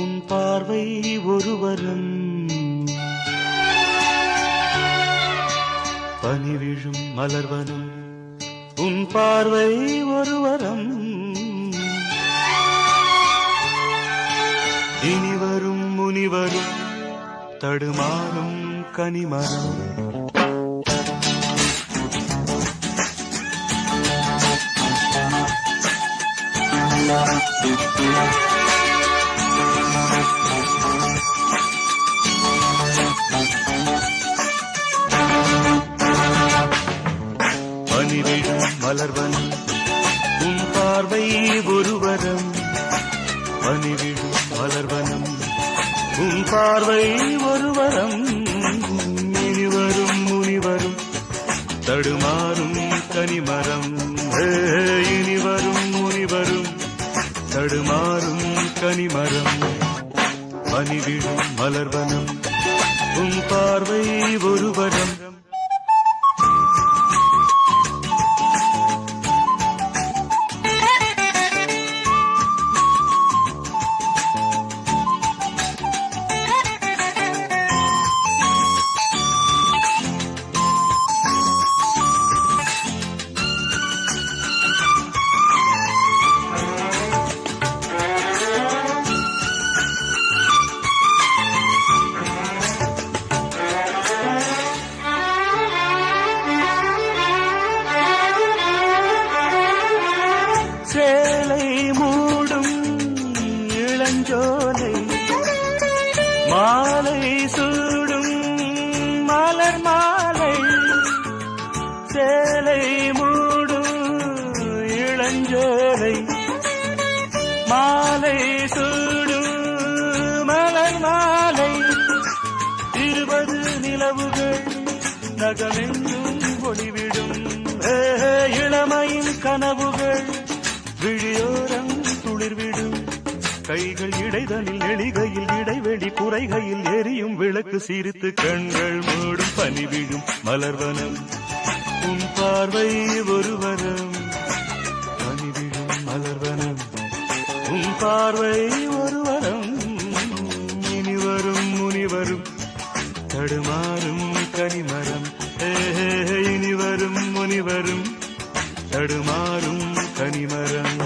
உன் பார்வை ஒருவரம் பனி விழும் மலர்வனம் உன் பார்வை ஒருவரம் இனிவரும் முனிவரும் தடுமாறும் கனிமரம் பனிவிழும் மலர்வனம் உன் பார்வை ஒருவரம் பனிவிழும் மலர்வனம் உன் பார்வை ஒருவரம் இனிவரும் முனிவரும் தடுமாறும் கனிமரம் இனிவரும் முனிவரும் தடுமாறும் கனிமரம் பனிவிழும் மலர்வனம் உன் பார்வை ஒருவரம் சேலை மூடும் இளஞ்சோலை மாலை சூடும் மலர் மாலை சேலை மூடும் இளஞ்சோலை மாலை சூடும் மலர் மாலை 20 நிலவுகள் நகமெங்கும் ஒளிவிடும் இளமையின் கனவுகள் விழியோரம் துளிர்விடும் கைகள் இடைதலில் எளிகையில் இடைவெளி குறைகையில் எரியும் விளக்கு சிரித்து கண்கள் மூடும் பனிவிழும் மலர்வனம் உன் பார்வை ஒருவரம் பனிவிழும் மலர்வனம் உன் பார்வை ஒருவரம் இனிவரும் முனிவரும் தடுமாறும் கனிமரம் இனிவரும் முனிவரும் தடுமாறும் கனிமரம்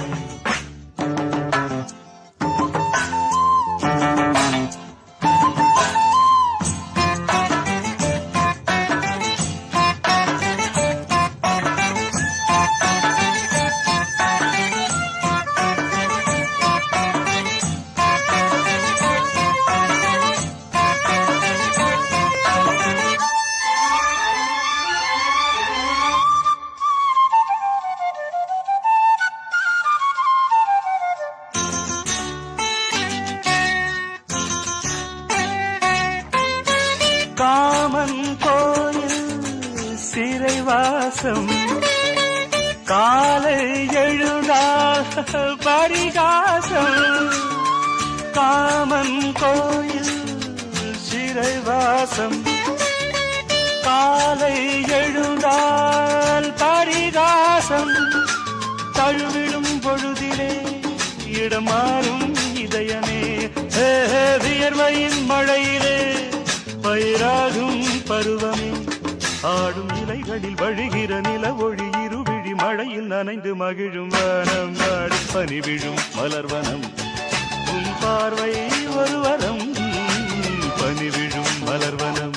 காமன் கோயில் சிறைவாசம் காலை எழுதா பரிகாசம் காமன் கோயில் சிறைவாசம் காலை எழுந்தால் பரிகாசம் தழுவிடும் பொழுதிலே இடமாறும் இதயமே வியர்வையின் மழையிலே பயிராகும் பருவமே ஆடும் இலைகளில் வழிகிற நில ஒளி இருவிழி மழையில் நனைந்து மகிழும் வனம் நாடு பனிவிழும் மலர்வனம் உன் பார்வை ஒருவரம் பனிவிழும் மலர்வனம்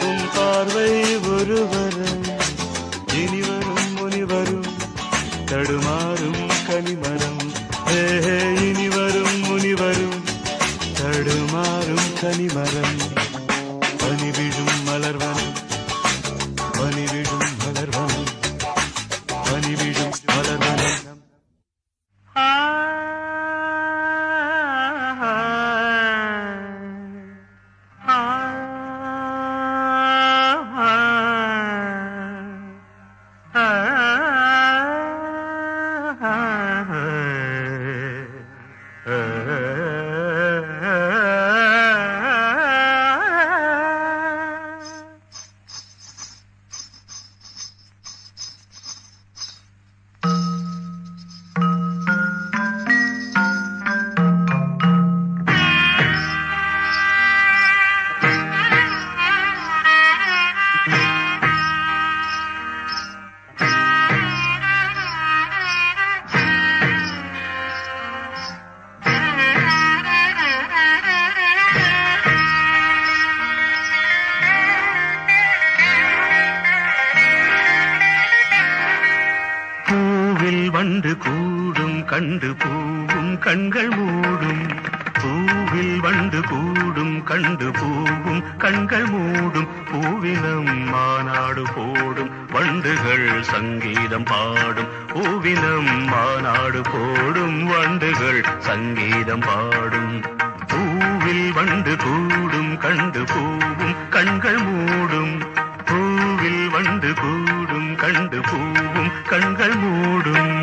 உன் பார்வை ஒருவரம் இனிவரும் முனிவரும் தடுமாறும் கனிமரம் இனிவரும் முனிவரும் தடுமாறும் கனிமரம் பனிவிழும் மலர்வனம் பனிவிழும் மலர்வனம் பனிவிழும் மலர்வனம் வண்டு கூடும் கண்டு பூவும் கண்கள் மூடும் பூவில் வண்டு கூடும் கண்டு பூவும் கண்கள் மூடும் பூவினம் மாநாடு போடும் வண்டுகள் சங்கீதம் பாடும் பூவினம் மாநாடு போடும் வண்டுகள் சங்கீதம் பாடும் பூவில் வண்டு கூடும் கண்டு பூவும் கண்கள் மூடும் பூவில் வண்டு கூடும் கண்டு பூவும் கண்கள் மூடும்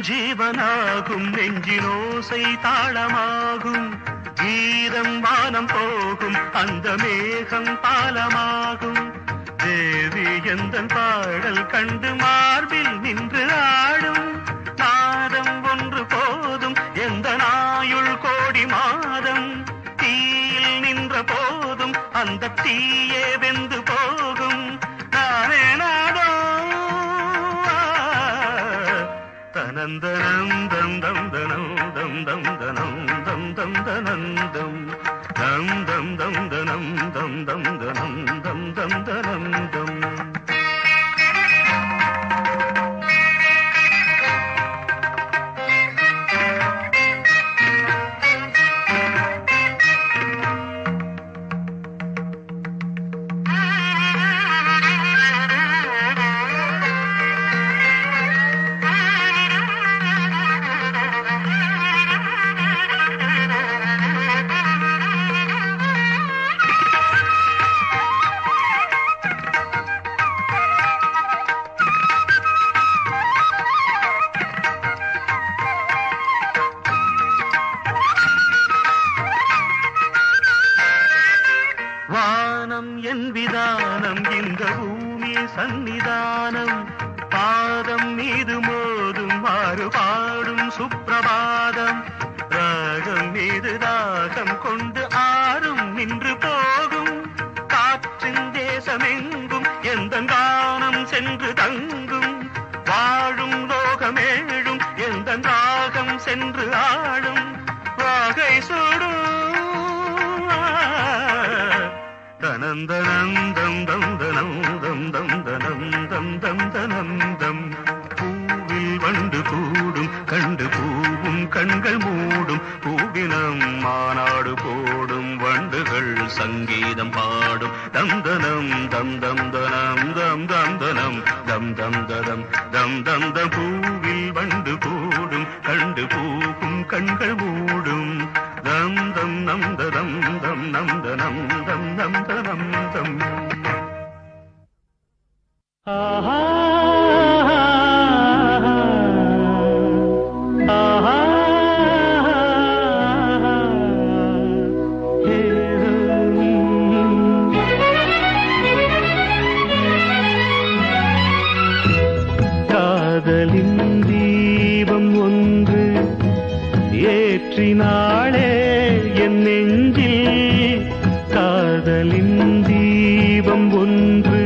ஜீவனாகும் நெஞ்சினோசை தாளமாகும் கீதம் வானம் போகும் அந்த மேகம் பாலமாகும் தேவி எந்தன் பாடல் கண்டு மார்பில் நின்று ஆடும் நாதம் ஒன்று போதும் எந்த நாயுள் கோடி மாதம் தீயில் நின்ற போதும் அந்த தீயே வெந்து போகும் நானே நாதம் தனந்தனம் தம் தம் தனம் தம் தம் தனம் தம் தம் தனந்தம் தம் தம் தம் தனம் தம் தம் தனம் தம் தம் தனந்தம் வானம் என் விதானம் இந்த பூமி சன்னிதானம் பாதம் மீது மோதும் மாறுபாடும் சுப்பிரபாதம் ராகம் மீது ராகம் கொண்டு ஆறும் நின்று போகும் காற்றின் தேசமெங்கும் எந்த கானம் சென்று தங்கும் வாழும் லோகமேழும் எந்த ராகம் சென்று ஆடும் வாகை சூடும் தனந்தனந்தம் தம் தனம் தம் தம் தனம் தம் தம் தனந்தம் பூவில் வண்டு கூடும் கண்டு பூவும் கண்கள் மூடும் பூவினம் மாநாடு போடும் வண்டுகள் சங்கீதம் பாடும் தம் தனம் தம் தம் தனம் தம் தம் தனம் தம் தம் ததம் தம் தம் தம் பூவில் வண்டு கூடும் கண்டு பூவும் கண்கள் மூடும் தம் தம் நம் ததம் தம் நம் தனம் தம் நம் தனம் தம் ஆஹா ஆஹா காதலின் தீபம் ஒன்று ஏற்றினாளே என் நெஞ்சில் காதலின் தீபம் ஒன்று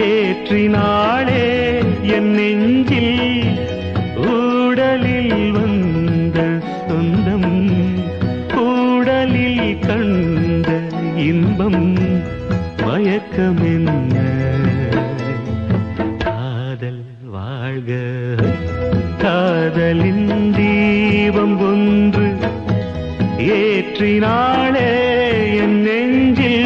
ஏற்றினாளே என் நெஞ்சில் ஊடலில் வந்த சொந்தம் ஊடலில் கண்ட இன்பம் மயக்கமென்ன காதல் வாழ்க காதலின் தீபம் ஒன்று ஏற்றினாளே என் நெஞ்சில்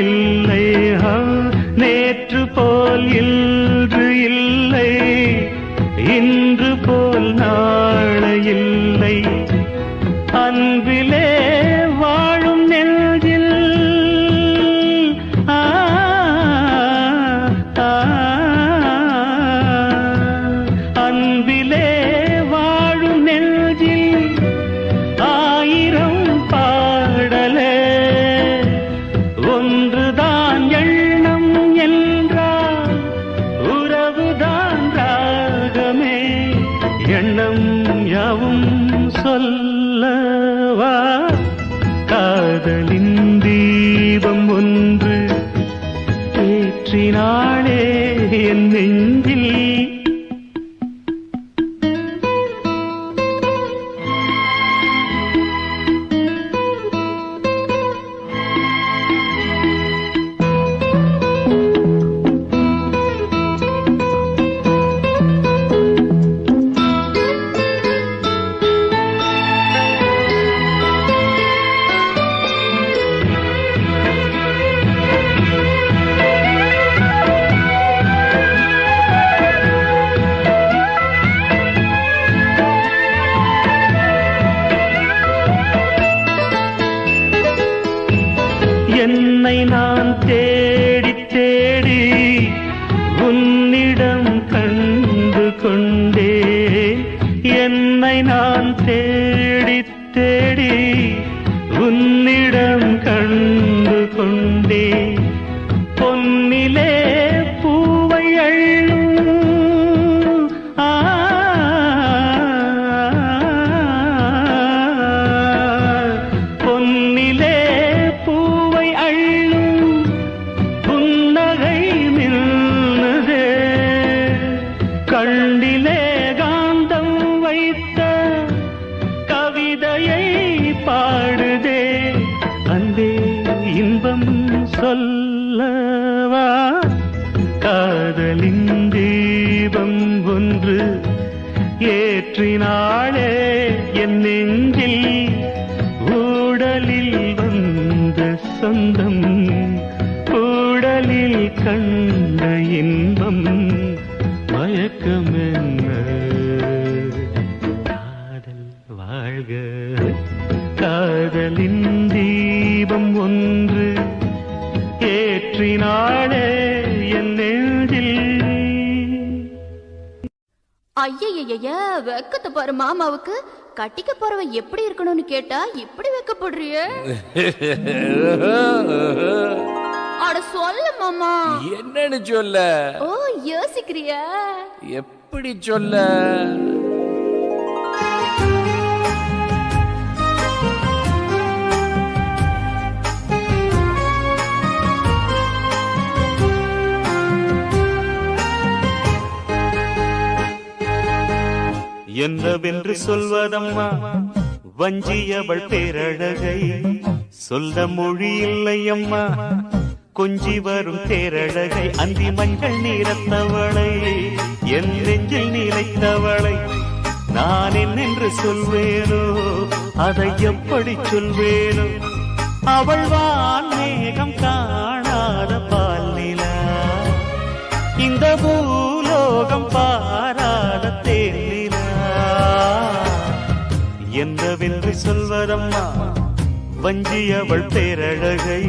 இல்லை, நேற்று போல் இன்று இல்லை, இன்று போல் நாளை இல்லை. அன்பிலே வாழும் நெஞ்சில் அன்பிலே வாழும் நெஞ்சில் ஆயிரம் பாடலே, ஒன்றுதான் எண்ணம் என்றால் உறவுதான் ராகமே. எண்ணம் யாவும் சொல்லவா, காதலின் தீபம் ஒன்று ஏற்றினாளே என் நெஞ்சில். என்னை நான் தேடி தேடி உன்னிடம் கண்டு கொண்டே, என்னை நான் தேடி தேடி உன்னிடம் கண்டு கொண்டே. பொன்னிலே பூவை அள்ளும் பொன்னிலே பூவை அள்ளும் புன்னகை மின்னதே, கண்ணிலே காந்தம் வைத்த கவிதையை பாடுதே. அன்பே இன்பம் சொல்லவா, காதலின் தீபம் ஒன்று ஏற்றினாளே என் நெஞ்சில். ஊடலில் வந்த சொந்தம், ஊடலில் கண்ட இன்பம், மயக்கம் என்ன காதல் வாழ்க. காதலின் தீபம் ஒன்று ஏற்றினாளே என் நெஞ்சில். ஐயய்ய, வெக்கத்தை பாரு மாமாவுக்கு. கட்டிக்க போறவ எப்படி இருக்கணும்னு கேட்டா இப்படி வெக்கப்படுறிய? அட சொல்ல மாமா. என்னன்னு சொல்ல? ஓ யோசிக்கிறியா? எப்படி சொல்ல? என்னவென்று சொல்வதம்மா வஞ்சியவள் பேரழகை, சொல்ல மொழி இல்லையம்மா கொஞ்சி வரும் தேரழகை. அந்தி மஞ்சள் நீரத்தவளை, என் நெஞ்சில் நீலைத்தவளை நான் என்னென்று சொல்வேனோ, அதை எப்படி சொல்வேனோ. அவள் வான் மேகம் காணாத பால் நிலா, இந்த பூலோகம் பாராத தேனிலா. என்னவென்று சொல்வதம்மா வஞ்சியவள் பேரழகை,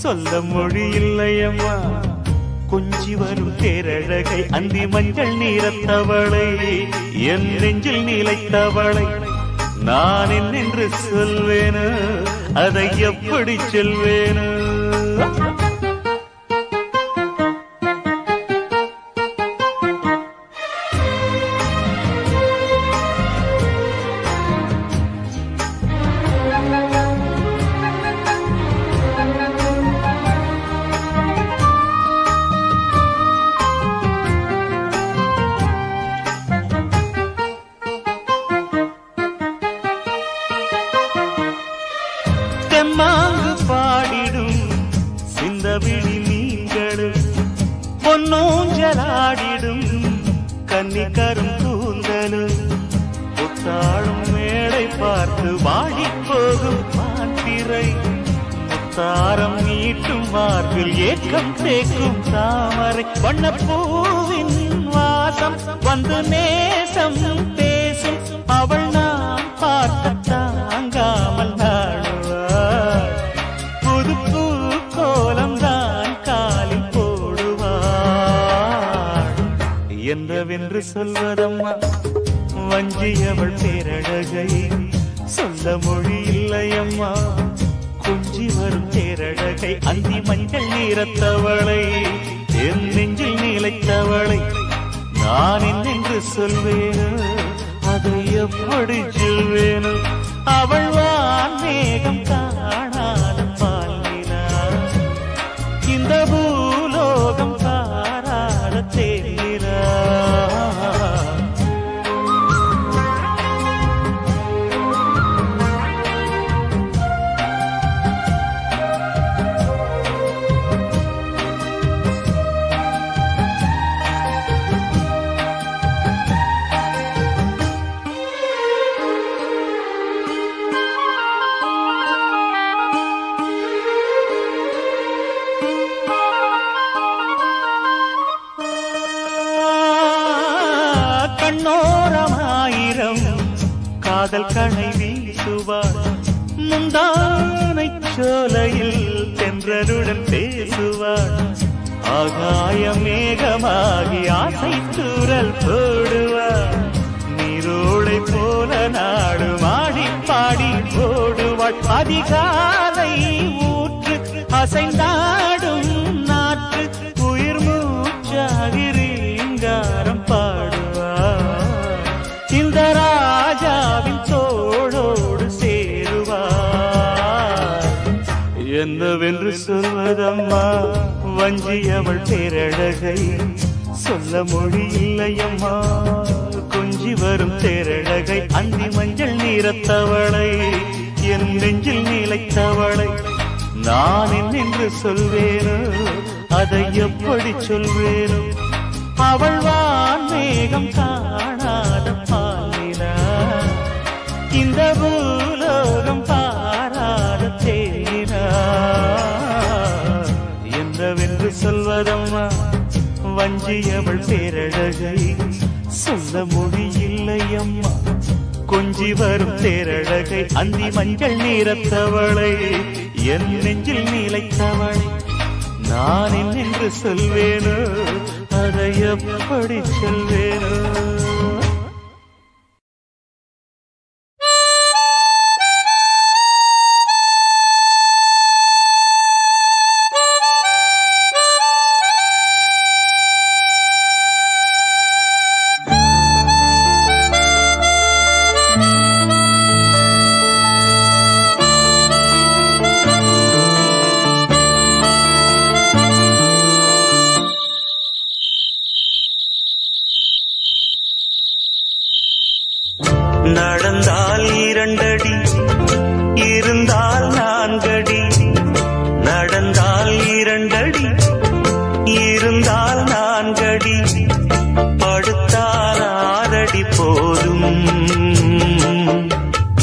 சொல்ல மொழி இல்லையம்மா கொஞ்சி வரும் தேரழகை. அந்தி மஞ்சள் நீரத்தவளை, என் நெஞ்சில் நீலைத்தவளை நான் என்னென்று சொல்வேனோ, அதை எப்படி சொல்வேனோ. தெம்மாங்கு பாடிடும் சிந்தவிழி மீன்களும், பொன்னூஞ்சலாடிடும் கன்னிக்கரும் கூந்தலும், புத்தாளும் மேடை பார்த்து வாடிப் போகும் மாத்திரை முத்தாரம் நீட்டும் மார்பில் ஏக்கம் தேக்கும் தாமரை வண்ணப்பூவின் வாசம் வந்து நேசம் பேசும் அவள் நான் பார்க்க தாங்காமல் நாடுவாள் புது பூ கோலம் தான் காலில் போடுவாள் என்னவென்று சொல்வதம்மா வஞ்சியவள் பேரழகை சொல்ல மொழி இல்லையம்மா கொஞ்சி வரும் தேரழகை அந்தி மஞ்சள் நீரத்தவளை என் நெஞ்சில் நிலைத்தவளை நான் என்னென்று சொல்வேனோ அதை எப்படி சொல்வேனோ அவள் வான் மேகம் காணாத பாலினா இந்த பூலோகம் காராத தேரா கண்ணோரமாயிரம் காதல் கணை வீசுவாள் முந்தானை சோலையில் தென்றருடன் பேசுவாள் ஆகாய மேகமாகி ஆசை தூரல் போடுவாள் நீரோடை போல நாடு மாடி பாடி போடுவாள் அதிகாலை ஊற்று அசைந்தாடும் நாற்று உயிர் மூச்சாகிறீங்காரம் பாடுவார் இந்த ராஜாவின் தோளோடு சேருவார் என்னவென்று சொல்வதம்மா வஞ்சியவள் பேரழகை சொல்ல மொழி இல்லையம்மா கொஞ்சி வரும் தேரழகை அந்தி மஞ்சள் நீரத்தவளை என் நெஞ்சில் நிலைத்தவளை நான் என்னென்று சொல்வேனோ அதை எப்படி சொல்வேனோ அவள் வான் மேகம் காணாத பாலினா இந்த பூலோகம் பாராத தேனா என்னவென்று சொல்வதம்மா வஞ்சியவள் பேரழகை சொல்ல மொழி இல்லையம்மா கொஞ்சி வரும் தேரழகை அந்தி மஞ்சள் நீரத்தவளை என் நெஞ்சில் நிலைத்தவளை நான் என்னென்று சொல்வேனோ அதை எப்படி சொல்வேனோ நடந்தால் 2 அடி இருந்தால் 4 அடி நடந்தால் 2 அடி இருந்தால் 4 அடி படுத்தால் 6 அடி போதும்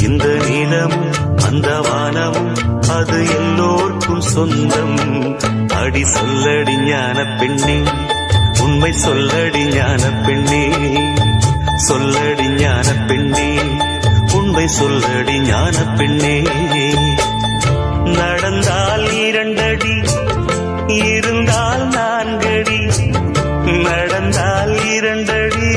இந்த நிலமும் அந்த வானமும் அது எல்லோர்க்கும் சொந்தம் அடி சொல்லடி ஞான பெண்ணே உண்மை சொல்லடி ஞான பெண்ணே சொல்லடி ஞான பெண்ணே உண்மை சொல்லடி ஞான பெண்ணே நடந்தால் 2 அடி இருந்தால் 4 அடி நடந்தால் 2 அடி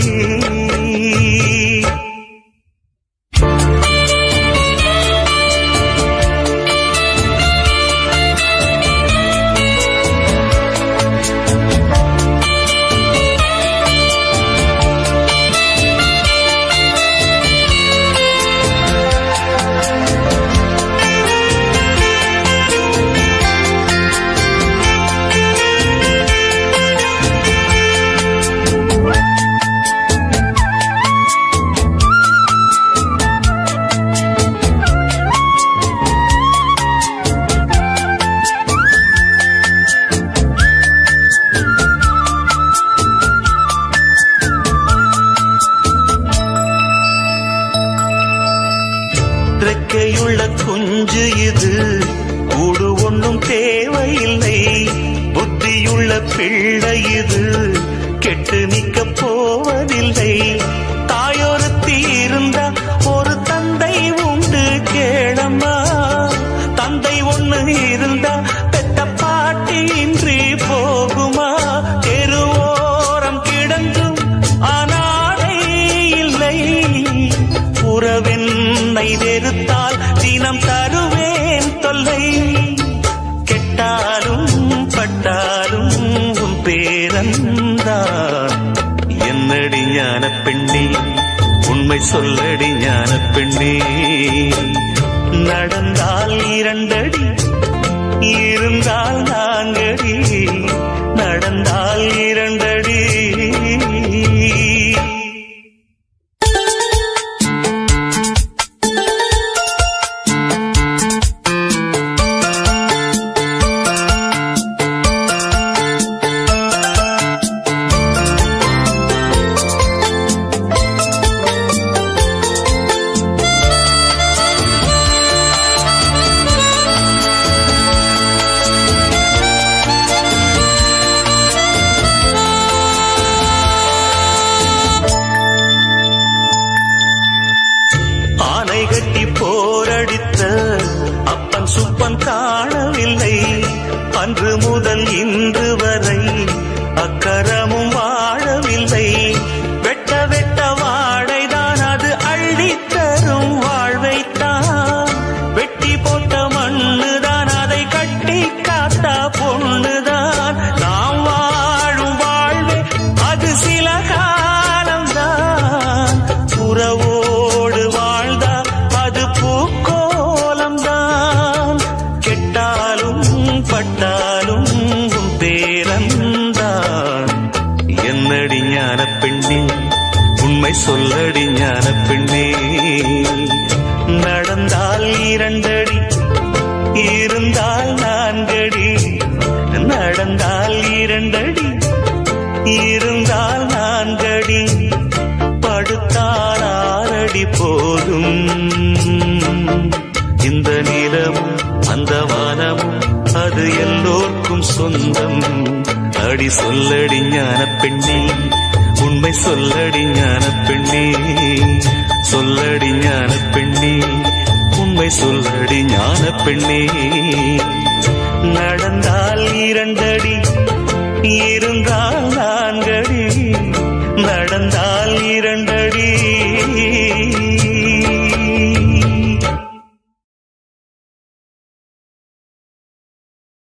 தேவையில்லை. புத்தியுள்ள பிள்ளை இது கெட்டு நிக்க போவதில்லை. தாயொருத்தி இருந்தா ஒரு தந்தை உண்டு கேளம்மா. தந்தை ஒண்ணு இருந்தா பெத்த பாட்டி இன்றி போகுமா? தெருவோரம் கிடந்தும் அநாதை இல்லை. உறவென்னை வெறுத்தால் தினம் தருவேன் தொல்லை. கெட்டாலும் பட்டாலும் உன் பேரன்தான். என்னடி ஞான பெண்ணே, உண்மை சொல்லடி ஞான பெண்ணே. நடந்தால் 2 அடி, இருந்தால் 4 அடி. நடந்தால் 2 அடி. கட்டி போரடித்த அப்பன் சுப்பன் காணவில்லை. அன்று முதல் இன்று வரை அக்கரமும் வாழவில்லை. வெட்ட வெட்ட வாடைதான் அது அள்ளித்தரும் வாழ்வைத்தான். வெட்டி போட்ட மண்ணுதான் அதை கட்டி காத்தா பொண்ணுதான். நாம் வாழும் வாழ்வே அது சில காலம்தான். உறவோடு வாழ்ந்தா அது பூக்கோலம்தான். கெட்டாலும் பட்டாலும் பேரந்தான். என்னடி ஞான பெண்ணே, உண்மை சொல்லடி ஞான பெண்ணே. நடந்தால் 2 அடி, இருந்தால் 4 அடி. நடந்தால் 2 அடி, இருந்தால் 4 அடி. படுத்தால் 6 அடி போதும். இந்த நிலமும் அந்த வானமும் அது எல்லோர்க்கும் சொந்தம். அடி சொல்லடி ஞான பெண்ணே, உண்மை சொல்லடி ஞான பெண்ணே. சொல்லடி ஞான பெண்ணே, உண்மை சொல்லடி ஞான பெண்ணே. நடந்தால் 2 அடி, இருந்தால் 4 அடி. நடந்தால் 2 அடி.